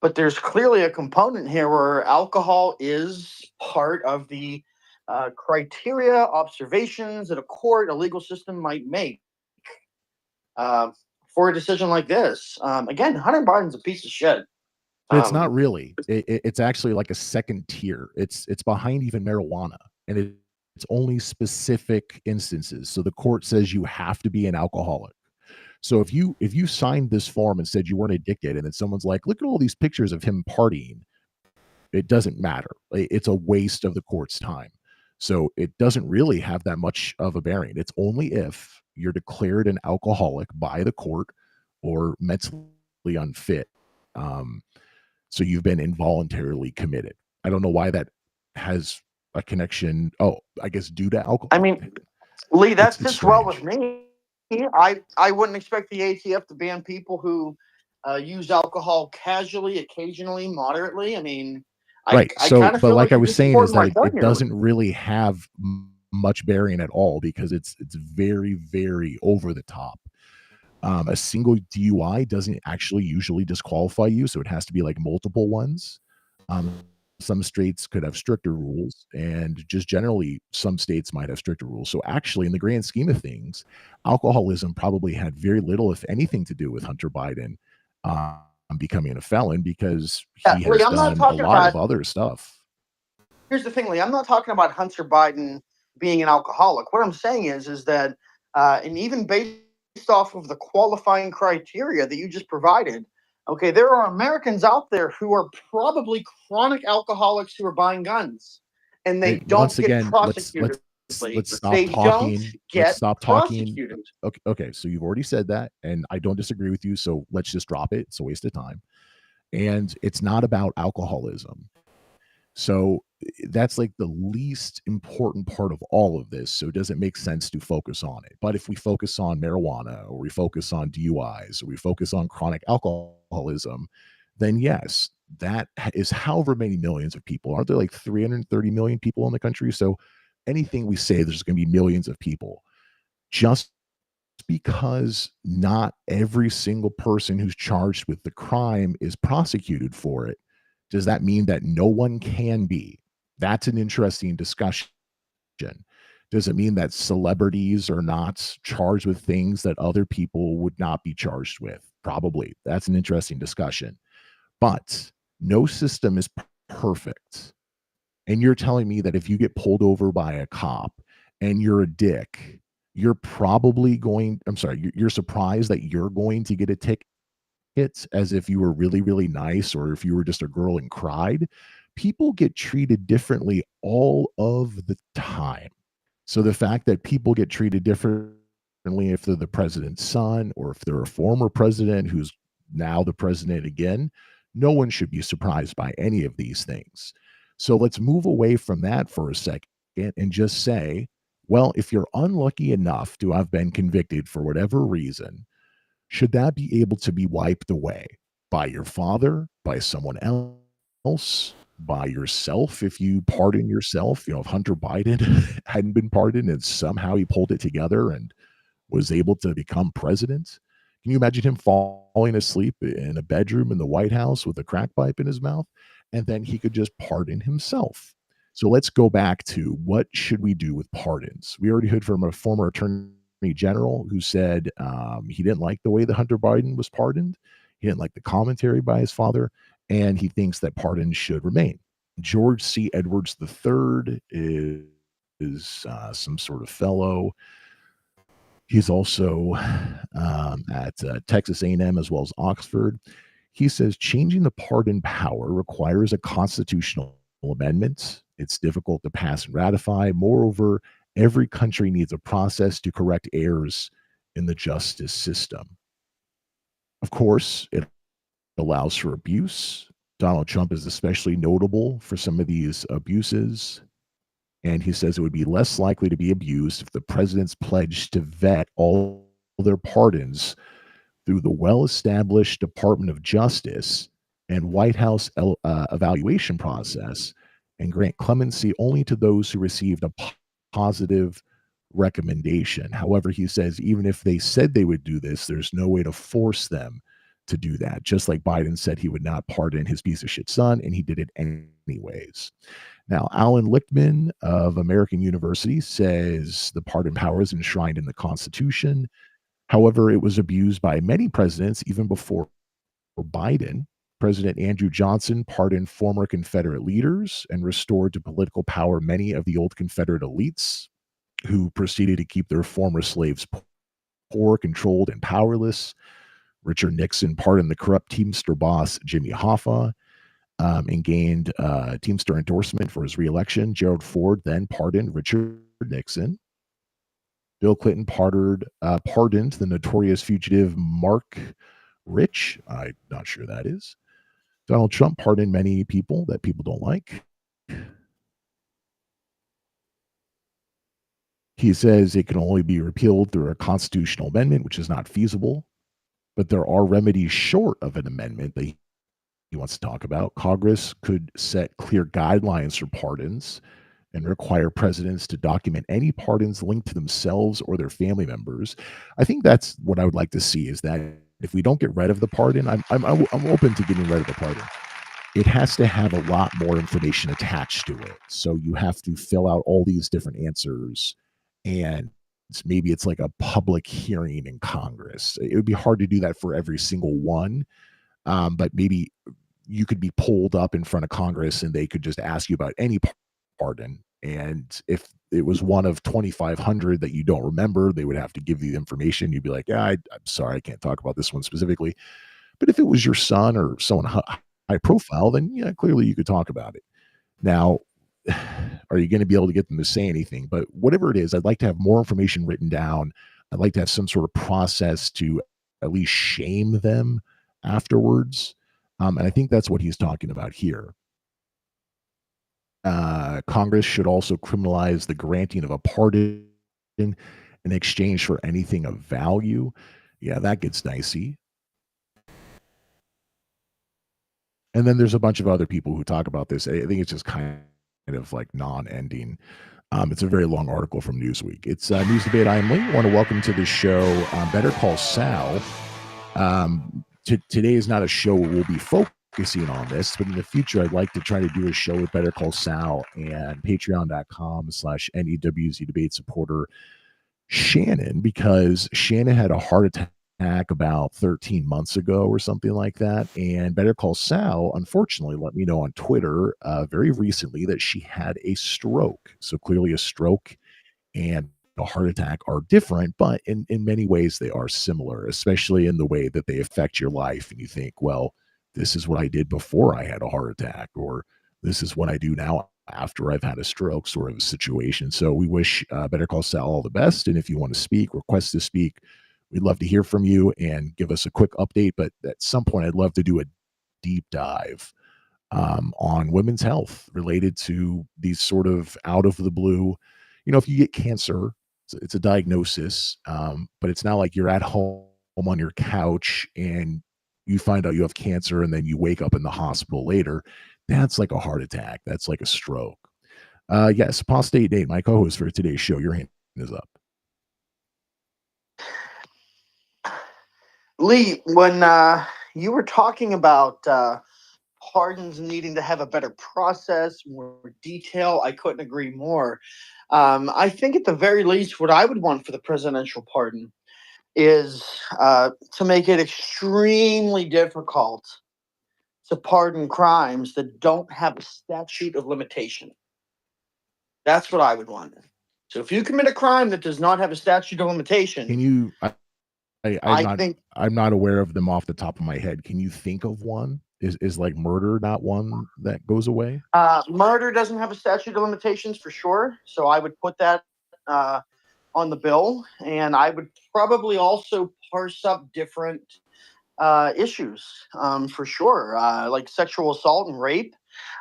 Speaker 2: but there's clearly a component here where alcohol is part of the criteria, observations that a court, a legal system might make uh, for a decision like this. Again, Hunter Biden's a piece of shit.
Speaker 1: But it's not
Speaker 2: Um,
Speaker 1: really. It's actually like a second tier. It's behind even marijuana, and it's only specific instances. So the court says you have to be an alcoholic. So if you signed this form and said you weren't addicted, and then someone's like, "Look at all these pictures of him partying," it doesn't matter. It's a waste of the court's time. So it doesn't really have that much of a bearing. It's only if you're declared an alcoholic by the court or mentally unfit. Um, so you've been involuntarily committed. I don't know why that has a connection. Oh, I guess due to
Speaker 2: I
Speaker 1: alcohol.
Speaker 2: mean, Lee, that
Speaker 1: It's
Speaker 2: fits well with
Speaker 1: strange.
Speaker 2: me. I wouldn't expect the ATF to ban people who use alcohol casually, occasionally, moderately. I mean,
Speaker 1: Right.
Speaker 2: I
Speaker 1: So,
Speaker 2: kind of
Speaker 1: but
Speaker 2: feel
Speaker 1: like
Speaker 2: like
Speaker 1: I
Speaker 2: you're
Speaker 1: was
Speaker 2: just
Speaker 1: saying, is
Speaker 2: supporting
Speaker 1: that
Speaker 2: my
Speaker 1: it
Speaker 2: point here, Lee.
Speaker 1: doesn't really have much bearing at all because it's very, very over the top. A single DUI doesn't actually usually disqualify you, so it has to be like multiple ones. Um, some states could have stricter rules, and just generally, some states might have stricter rules. So, actually, in the grand scheme of things, alcoholism probably had very little, if anything, to do with Hunter Biden becoming a felon because
Speaker 2: Yeah,
Speaker 1: he
Speaker 2: Lee,
Speaker 1: has
Speaker 2: I'm not
Speaker 1: done a
Speaker 2: talking
Speaker 1: lot
Speaker 2: about.
Speaker 1: of other stuff.
Speaker 2: Here's the thing, Lee. I'm not talking about Hunter Biden being an alcoholic. What I'm saying is that, and even based off of the qualifying criteria that you just provided, okay, there are Americans out there who are probably chronic alcoholics who are buying guns, and they
Speaker 1: Once
Speaker 2: don't get
Speaker 1: again,
Speaker 2: prosecuted.
Speaker 1: let's stop
Speaker 2: They don't
Speaker 1: talking. Let's
Speaker 2: get
Speaker 1: stop talking.
Speaker 2: prosecuted.
Speaker 1: Okay, okay, so you've already said that, and I don't disagree with you. So let's just drop it. It's a waste of time, and it's not about alcoholism. So that's like the least important part of all of this. So it doesn't make sense to focus on it. But if we focus on marijuana or we focus on DUIs or we focus on chronic alcoholism, then yes, that is however many millions of people. Aren't there like 330 million people in the country? So anything we say, there's going to be millions of people. Just because not every single person who's charged with the crime is prosecuted for it, does that mean that no one can be? That's an interesting discussion. Does it mean that celebrities are not charged with things that other people would not be charged with? Probably. That's an interesting discussion. But no system is perfect. And you're telling me that if you get pulled over by a cop and you're a dick, you're probably going, I'm sorry, you're surprised that you're going to get a ticket as if you were really, really nice or if you were just a girl and cried. People get treated differently all of the time. So the fact that people get treated differently if they're the president's son or if they're a former president who's now the president again, no one should be surprised by any of these things. So let's move away from that for a second and just say, well, if you're unlucky enough to have been convicted for whatever reason, should that be able to be wiped away by your father, by someone else, by yourself? If you pardon yourself, if Hunter Biden hadn't been pardoned and somehow he pulled it together and was able to become president, can you imagine him falling asleep in a bedroom in the White House with a crack pipe in his mouth? And then he could just pardon himself. So let's go back to what should we do with pardons? We already heard from a former attorney general who said he didn't like the way that Hunter Biden was pardoned. He didn't like the commentary by his father, and he thinks that pardons should remain. George C. Edwards III is some sort of fellow. He's also at Texas A&M as well as Oxford. He says changing the pardon power requires a constitutional amendment. It's difficult to pass and ratify. Moreover, every country needs a process to correct errors in the justice system. Of course, it allows for abuse. Donald Trump is especially notable for some of these abuses. And he says it would be less likely to be abused if the president's pledged to vet all their pardons through the well established Department of Justice and White House evaluation process and grant clemency only to those who received a positive recommendation. However, he says even if they said they would do this, there's no way to force them to do that. Just like Biden said he would not pardon his piece of shit son, and he did it anyways. Now, Alan Lichtman of American University says the pardon power is enshrined in the Constitution. However, it was abused by many presidents even before Biden. President Andrew Johnson pardoned former Confederate leaders and restored to political power many of the old Confederate elites who proceeded to keep their former slaves poor, controlled, and powerless. Richard Nixon pardoned the corrupt Teamster boss Jimmy Hoffa and gained Teamster endorsement for his reelection. Gerald Ford then pardoned Richard Nixon. Bill Clinton pardoned the notorious fugitive Mark Rich. I'm not sure that is. Donald Trump pardoned many people that people don't like. He says it can only be repealed through a constitutional amendment, which is not feasible. But there are remedies short of an amendment that he wants to talk about. Congress could set clear guidelines for pardons and require presidents to document any pardons linked to themselves or their family members. I think that's what I would like to see, is that if we don't get rid of the pardon, I'm open to getting rid of the pardon. It has to have a lot more information attached to it. So you have to fill out all these different answers, and maybe it's like a public hearing in Congress. It would be hard to do that for every single one, but maybe you could be pulled up in front of Congress and they could just ask you about any pardon. And if it was one of 2,500 that you don't remember, they would have to give you the information. You'd be like, yeah, I'm sorry, I can't talk about this one specifically. But if it was your son or someone high profile, then yeah, clearly you could talk about it. Now, are you going to be able to get them to say anything? But whatever it is, I'd like to have more information written down. I'd like to have some sort of process to at least shame them afterwards. And I think that's what he's talking about here. Congress should also criminalize the granting of a pardon in exchange for anything of value. Yeah, that gets dicey. And then there's a bunch of other people who talk about this. I think it's just kind of like non-ending. It's a very long article from Newsweek. It's News Debate. I am Lee. I want to welcome to the show Better Call Sal. Today is not a show where we'll be focusing on this, but in the future, I'd like to try to do a show with Better Call Sal and patreon.com/NEWZ debate supporter Shannon, because Shannon had a heart attack about 13 months ago or something like that. And Better Call Sal, unfortunately, let me know on Twitter very recently that she had a stroke. So clearly a stroke and a heart attack are different, but in many ways they are similar, especially in the way that they affect your life. And you think, well, this is what I did before I had a heart attack, or this is what I do now after I've had a stroke, sort of a situation. So we wish Better Call Sal all the best. And if you want to speak, request to speak, we'd love to hear from you and give us a quick update. But at some point, I'd love to do a deep dive on women's health related to these sort of out of the blue. You know, if you get cancer, it's a diagnosis, but it's not like you're at home on your couch and you find out you have cancer and then you wake up in the hospital later. That's like a heart attack. That's like a stroke. Yes, Apostate Nate, my co-host for today's show. Your hand is up.
Speaker 2: Lee, when you were talking about pardons needing to have a better process, more detail, I couldn't agree more. I think at the very least, what I would want for the presidential pardon is to make it extremely difficult to pardon crimes that don't have a statute of limitation. That's what I would want. So if you commit a crime that does not have a statute of
Speaker 1: Can
Speaker 2: limitation,
Speaker 1: you I'm
Speaker 2: I
Speaker 1: not
Speaker 2: think
Speaker 1: I'm not aware of them off the top of my head. Can you think of one? Is like murder not one that goes away?
Speaker 2: murder doesn't have a statute of limitations for sure. So I would put that uh, on the bill, and I would probably also parse up different issues for sure, like sexual assault and rape.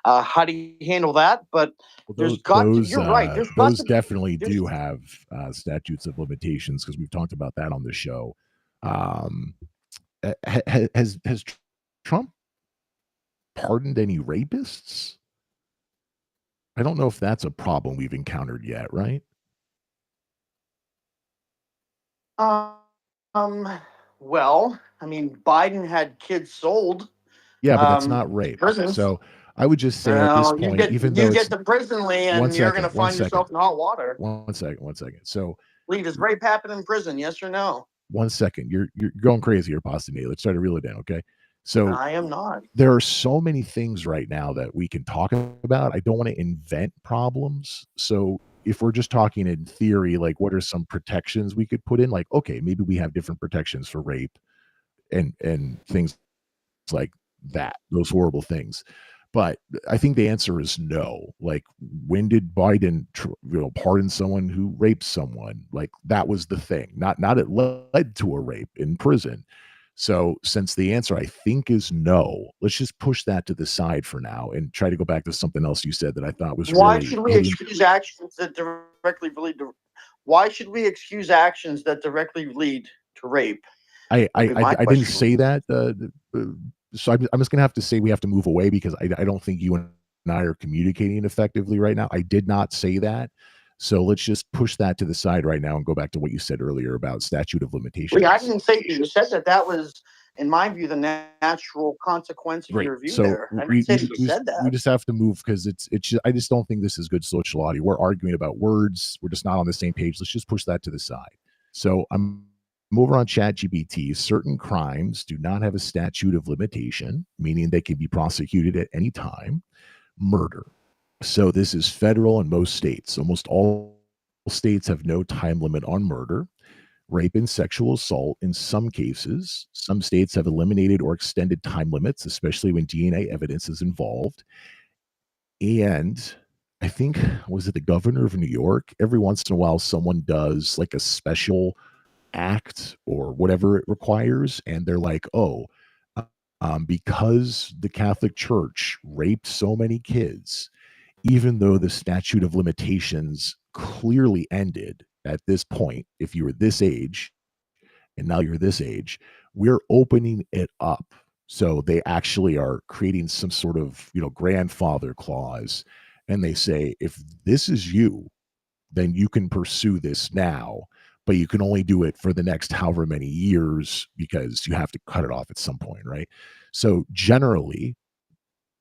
Speaker 2: How do you handle that? But
Speaker 1: Well,
Speaker 2: there's got to. You're right. There's got
Speaker 1: those
Speaker 2: to be.
Speaker 1: definitely
Speaker 2: There's
Speaker 1: do have statutes of limitations because we've talked about that on the show. Um, has Trump pardoned any rapists? I don't know if that's a problem we've encountered yet, right?
Speaker 2: um. Well, I mean, Biden had kids sold
Speaker 1: Yeah, but that's not
Speaker 2: to
Speaker 1: rape.
Speaker 2: prisons.
Speaker 1: So I would just say at this
Speaker 2: Well, you
Speaker 1: point,
Speaker 2: get
Speaker 1: even
Speaker 2: you
Speaker 1: though
Speaker 2: get
Speaker 1: it's
Speaker 2: to prison, Lee,
Speaker 1: one
Speaker 2: and you're
Speaker 1: second,
Speaker 2: gonna
Speaker 1: one
Speaker 2: find
Speaker 1: second,
Speaker 2: yourself in hot water.
Speaker 1: one second. So
Speaker 2: Lee, does rape happen in prison? Yes or no?
Speaker 1: one second, you're going crazy here, Boston. Let's try to reel it down, okay? So
Speaker 2: I am not.
Speaker 1: there are so many things right now that we can talk about. I don't want to invent problems. So if we're just talking in theory, like what are some protections we could put in? Like, okay, maybe we have different protections for rape and things like that, those horrible things. But I think the answer is no. Like, when did Biden, pardon someone who raped someone? Like that was the thing. Not it led to a rape in prison. So since the answer I think is no, let's just push that to the side for now and try to go back to something else you said that I thought was
Speaker 2: Why
Speaker 1: really
Speaker 2: should we
Speaker 1: hitting.
Speaker 2: excuse actions that directly lead to? Why should we excuse actions that directly lead to rape? Would be my
Speaker 1: I didn't
Speaker 2: question.
Speaker 1: say that. So I'm just gonna have to say we have to move away because I don't think you and I are communicating effectively right now. I did not say that. So let's just push that to the side right now and go back to what you said earlier about statute of
Speaker 2: Lee, I
Speaker 1: limitations.
Speaker 2: didn't say you said that. That was, in my view, the natural consequence of
Speaker 1: Great.
Speaker 2: your view.
Speaker 1: So
Speaker 2: There, I didn't say that you said
Speaker 1: we
Speaker 2: that.
Speaker 1: just have to move because I just don't think this is good social audio. We're arguing about words. We're just not on the same page. Let's just push that to the side. So I'm over on ChatGPT. Certain crimes do not have a statute of limitation, meaning they can be prosecuted at any time. Murder. So this is federal in most states. Almost all states have no time limit on murder. Rape and sexual assault in some cases. Some states have eliminated or extended time limits, especially when DNA evidence is involved. And I think, was it the governor of New York? Every once in a while, someone does like a special act or whatever it requires. And they're like, oh, because the Catholic Church raped so many kids, even though the statute of limitations clearly ended at this point, if you were this age and now you're this age, we're opening it up. So they actually are creating some sort of, grandfather clause. And they say, if this is you, then you can pursue this now, but you can only do it for the next however many years because you have to cut it off at some point, right? So generally,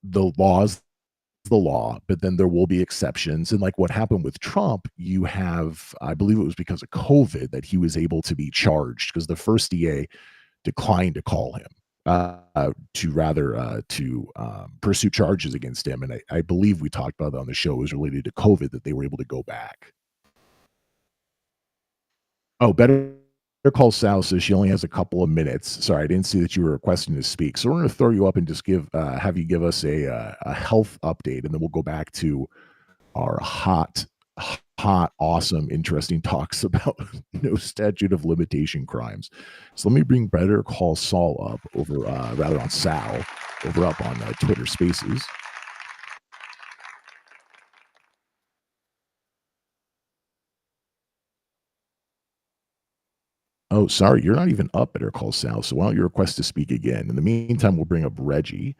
Speaker 1: the law's the law, but then there will be exceptions. And like what happened with Trump, you have, I believe it was because of COVID that he was able to be charged because the first DA declined to call him to rather to pursue charges against him. And I believe we talked about that on the show. It was related to COVID that they were able to go back. Oh, Better Call Sal says she only has a couple of minutes. Sorry, I didn't see that you were requesting to speak. So we're going to throw you up and just have you give us a health update, and then we'll go back to our hot, awesome, interesting talks about no statute of limitation crimes. So let me bring Better Call Saul up over, rather on Sal, over up on Twitter Spaces. Oh, sorry, you're not even up, Better Call Sal. So why don't you request to speak again? In the meantime, we'll bring up Reggie.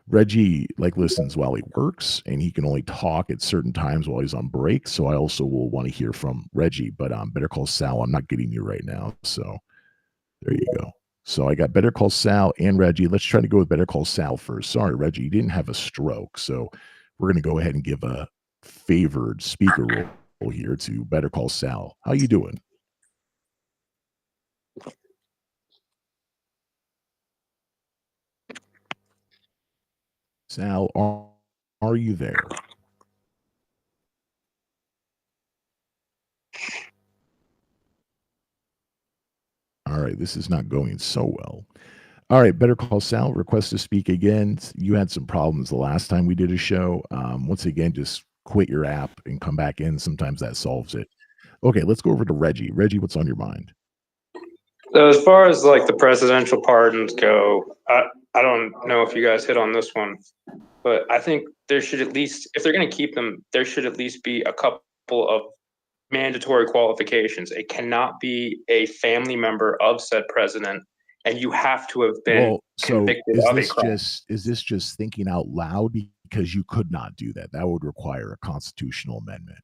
Speaker 1: Reggie listens while he works, and he can only talk at certain times while he's on break. So I also will want to hear from Reggie. But Better Call Sal, I'm not getting you right now. So there you go. So I got Better Call Sal and Reggie. Let's try to go with Better Call Sal first. Sorry, Reggie, you didn't have a stroke. So we're going to go ahead and give a favored speaker role here to Better Call Sal. How you doing? Sal, are you there? All right, this is not going so well. All right, Better Call Sal, request to speak again. You had some problems the last time we did a show. Once again, just quit your app and come back in. Sometimes that solves it. Okay, let's go over to Reggie. Reggie, what's on your mind?
Speaker 3: So as far as like the presidential pardons go, I don't know if you guys hit on this one, but I think there should at least, if they're going to keep them, there should at least be a couple of mandatory qualifications. It cannot be a family member of said president, and you have to have been convicted of a crime.
Speaker 1: Is this just thinking out loud? Because you could not do that. That would require a constitutional amendment.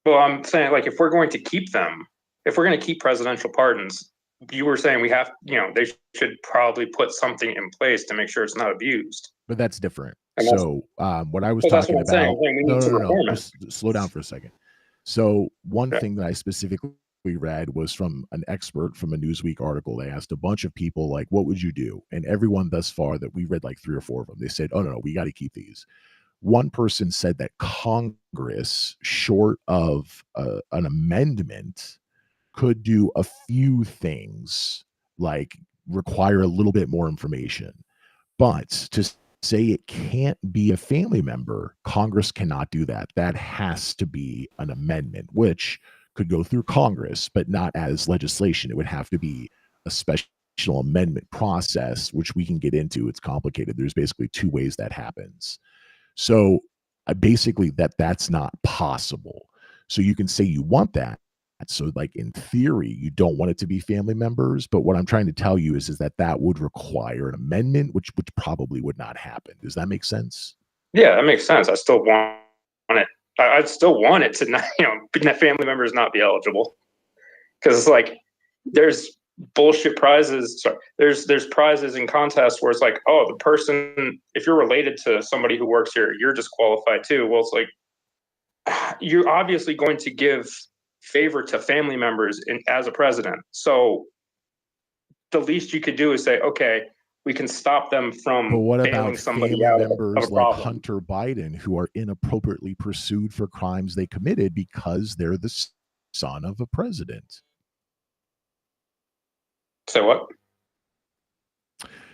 Speaker 3: Well, I'm saying, like, if we're going to keep them, if we're going to keep presidential pardons, you were saying we have, they should probably put something in place to make sure it's not abused.
Speaker 1: But that's different. So what I was talking about, no, just slow down for a second. So one thing that I specifically read was from an expert from a Newsweek article. They asked a bunch of people, like, what would you do? And everyone thus far that we read, like 3 or 4 of them, they said, oh, no, we got to keep these. One person said that Congress, short of an amendment, could do a few things, like require a little bit more information. But to say it can't be a family member, Congress cannot do that. That has to be an amendment, which could go through Congress, but not as legislation. It would have to be a special amendment process, which we can get into. It's complicated. There's basically 2 ways that happens. So basically that's not possible. So you can say you want that. So like in theory, you don't want it to be family members. But what I'm trying to tell you is that would require an amendment, which probably would not happen. Does that make sense?
Speaker 3: Yeah, that makes sense. I still want it. I'd still want it to not, family members not be eligible. Because it's like, there's bullshit prizes. Sorry, there's prizes and contests where it's like, oh, the person, if you're related to somebody who works here, you're disqualified too. Well, it's like, you're obviously going to give favor to family members as a president. So the least you could do is say, okay, we can stop them from.
Speaker 1: But what about family members like Hunter Biden who are inappropriately pursued for crimes they committed because they're the son of a president?
Speaker 3: So what?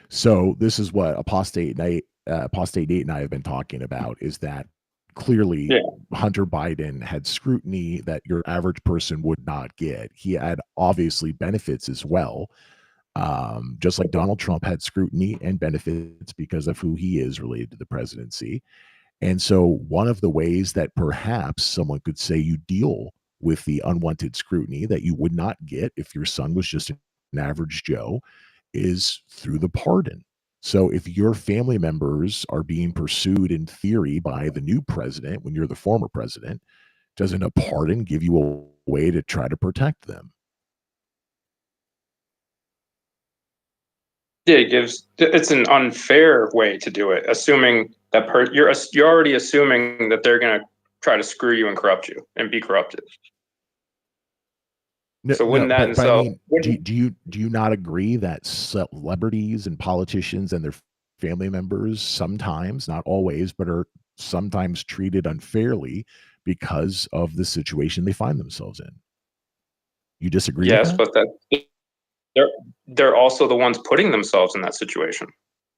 Speaker 1: So this is what Apostate Nate and I have been talking about, is that clearly Hunter Biden had scrutiny that your average person would not get. He had obviously benefits as well. Just like Donald Trump had scrutiny and benefits because of who he is related to the presidency. And so one of the ways that perhaps someone could say you deal with the unwanted scrutiny that you would not get if your son was just an average Joe is through the pardon. So if your family members are being pursued in theory by the new president when you're the former president, doesn't a pardon give you a way to try to protect them?
Speaker 3: Yeah, it's an unfair way to do it, assuming that you're already assuming that they're going to try to screw you and corrupt you and be corrupted. So wouldn't that
Speaker 1: do you not agree that celebrities and politicians and their family members sometimes, not always, but are sometimes treated unfairly because of the situation they find themselves in? You disagree?
Speaker 3: Yes,
Speaker 1: with that?
Speaker 3: but they're also the ones putting themselves in that situation.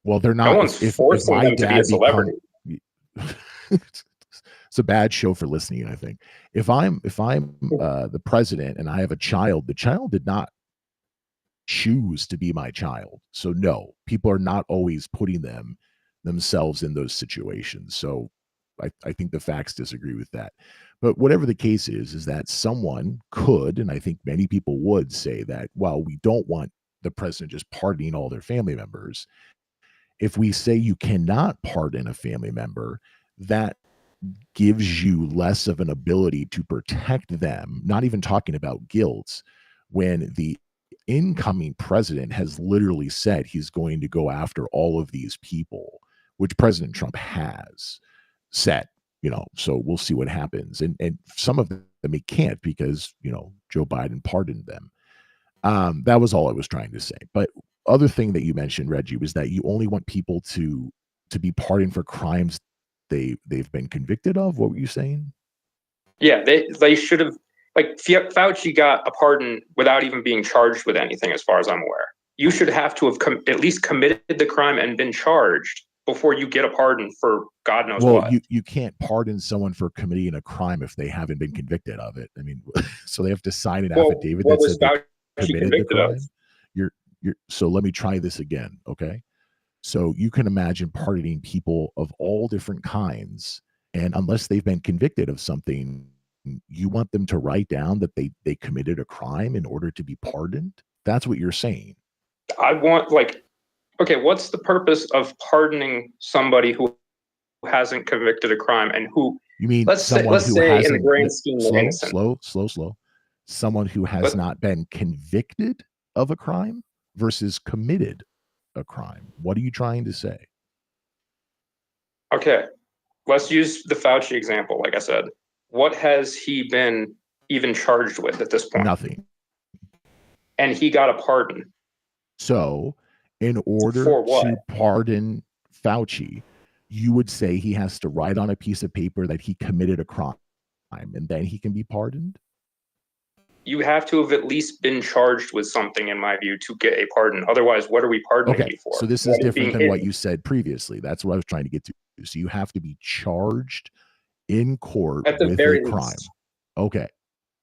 Speaker 1: Well, they're not.
Speaker 3: No one's forcing them to be a celebrity.
Speaker 1: It's a bad show for listening, I think. If I'm the president and I have a child, the child did not choose to be my child. So no, people are not always putting themselves in those situations. So I think the facts disagree with that. But whatever the case is that someone could, and I think many people would say that, well, we don't want the president just pardoning all their family members. If we say you cannot pardon a family member, that gives you less of an ability to protect them, not even talking about guilt, when the incoming president has literally said he's going to go after all of these people, which President Trump has said, so we'll see what happens. And some of them he can't because, Joe Biden pardoned them. That was all I was trying to say. But other thing that you mentioned, Reggie, was that you only want people to to be pardoned for crimes they've been convicted of? What were you saying?
Speaker 3: Yeah, they should have, like, Fauci got a pardon without even being charged with anything, as far as I'm aware. You should have to have at least committed the crime and been charged before you get a pardon for God knows
Speaker 1: Well,
Speaker 3: what.
Speaker 1: you can't pardon someone for committing a crime if they haven't been convicted of it. I mean, so they have to sign an affidavit
Speaker 3: what
Speaker 1: that
Speaker 3: was
Speaker 1: said they
Speaker 3: Fauci
Speaker 1: committed the
Speaker 3: convicted of?
Speaker 1: crime. So let me try this again, okay? So you can imagine pardoning people of all different kinds, and unless they've been convicted of something, you want them to write down that they committed a crime in order to be pardoned? That's what you're saying.
Speaker 3: I want, like, okay, what's the purpose of pardoning somebody who hasn't convicted a crime and who,
Speaker 1: You mean
Speaker 3: let's say in the grand scheme of innocent.
Speaker 1: slow. Someone who has not been convicted of a crime versus committed a crime. What are you trying to say?
Speaker 3: Okay, let's use the Fauci example. Like I said, what has he been even charged with at this point?
Speaker 1: Nothing.
Speaker 3: And he got a pardon.
Speaker 1: So, in order to pardon Fauci, you would say he has to write on a piece of paper that he committed a crime, and then he can be pardoned?
Speaker 3: You have to have at least been charged with something, in my view, to get a pardon. Otherwise, what are we pardoning you for?
Speaker 1: So this is different than what you said previously. That's what I was trying to get to. So you have to be charged in court with a crime. Okay.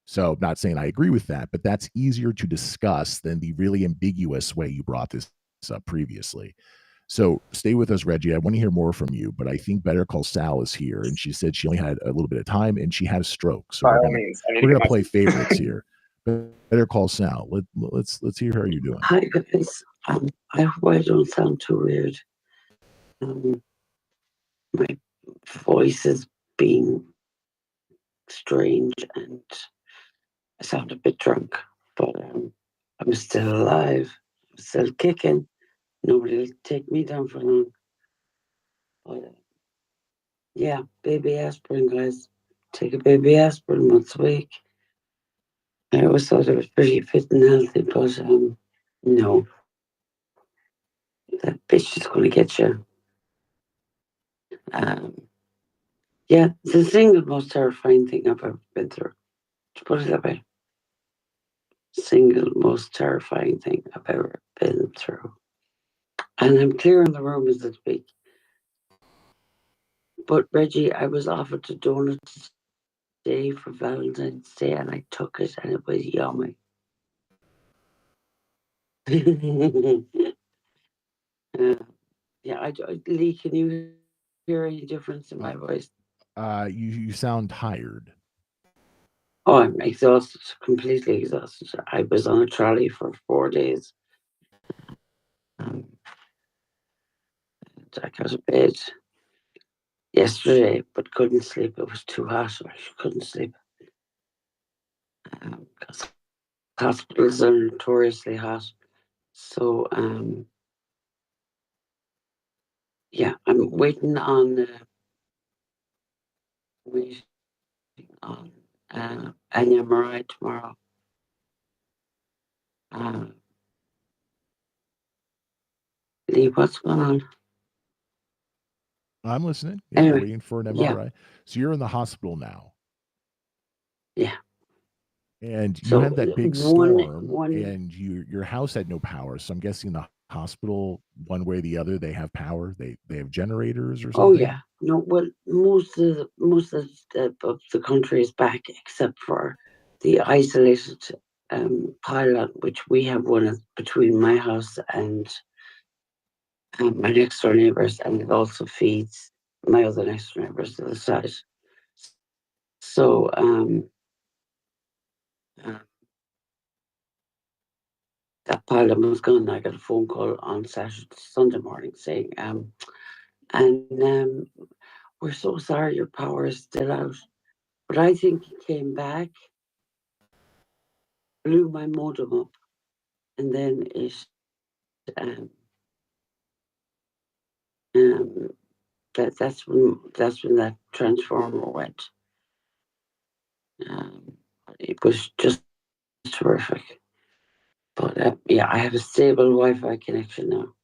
Speaker 1: So I'm not saying I agree with that, but that's easier to discuss than the really ambiguous way you brought this up previously. So stay with us, Reggie. I want to hear more from you, but I think Better Call Sal is here, and she said she only had a little bit of time, and she had a stroke. So we're gonna play favorites here. Better Call Sal. Let's hear how you're doing.
Speaker 4: Hi guys. I hope I don't sound too weird. My voice is being strange, and I sound a bit drunk, but I'm still alive. I'm still kicking. Nobody will take me down for long. But yeah, baby aspirin, guys. Take a baby aspirin once a week. I always thought I was pretty fit and healthy, but no. That bitch is going to get you. Yeah, it's the single most terrifying thing I've ever been through. To put it that way. Single most terrifying thing I've ever been through. And I'm clearing the room as I speak. But Reggie, I was offered a donut today for Valentine's Day, and I took it, and it was yummy. Yeah, Lee, can you hear any difference in my voice?
Speaker 1: You sound tired.
Speaker 4: Oh, I'm exhausted, completely exhausted. I was on a trolley for 4 days. I got to bed yesterday, but couldn't sleep. It was too hot. I couldn't sleep. Because hospitals are notoriously hot. So, yeah, I'm waiting on an MRI tomorrow. Lee, what's going on?
Speaker 1: I'm listening. Yeah,
Speaker 4: anyway,
Speaker 1: waiting for an MRI. Yeah. So you're in the hospital now.
Speaker 4: Yeah.
Speaker 1: And you had that big storm, and your house had no power. So I'm guessing the hospital, one way or the other, they have power. They have generators or something.
Speaker 4: Oh yeah, no. Well, most of the country is back, except for the isolated pilot, which we have one between my house and my next door neighbours, and it also feeds my other next door neighbours to the side. So that pilot was gone. I got a phone call on Sunday morning saying, we're so sorry your power is still out. But I think he came back, blew my modem up, and then that's when that transformer went. It was just terrific. But yeah, I have a stable Wi-Fi connection now.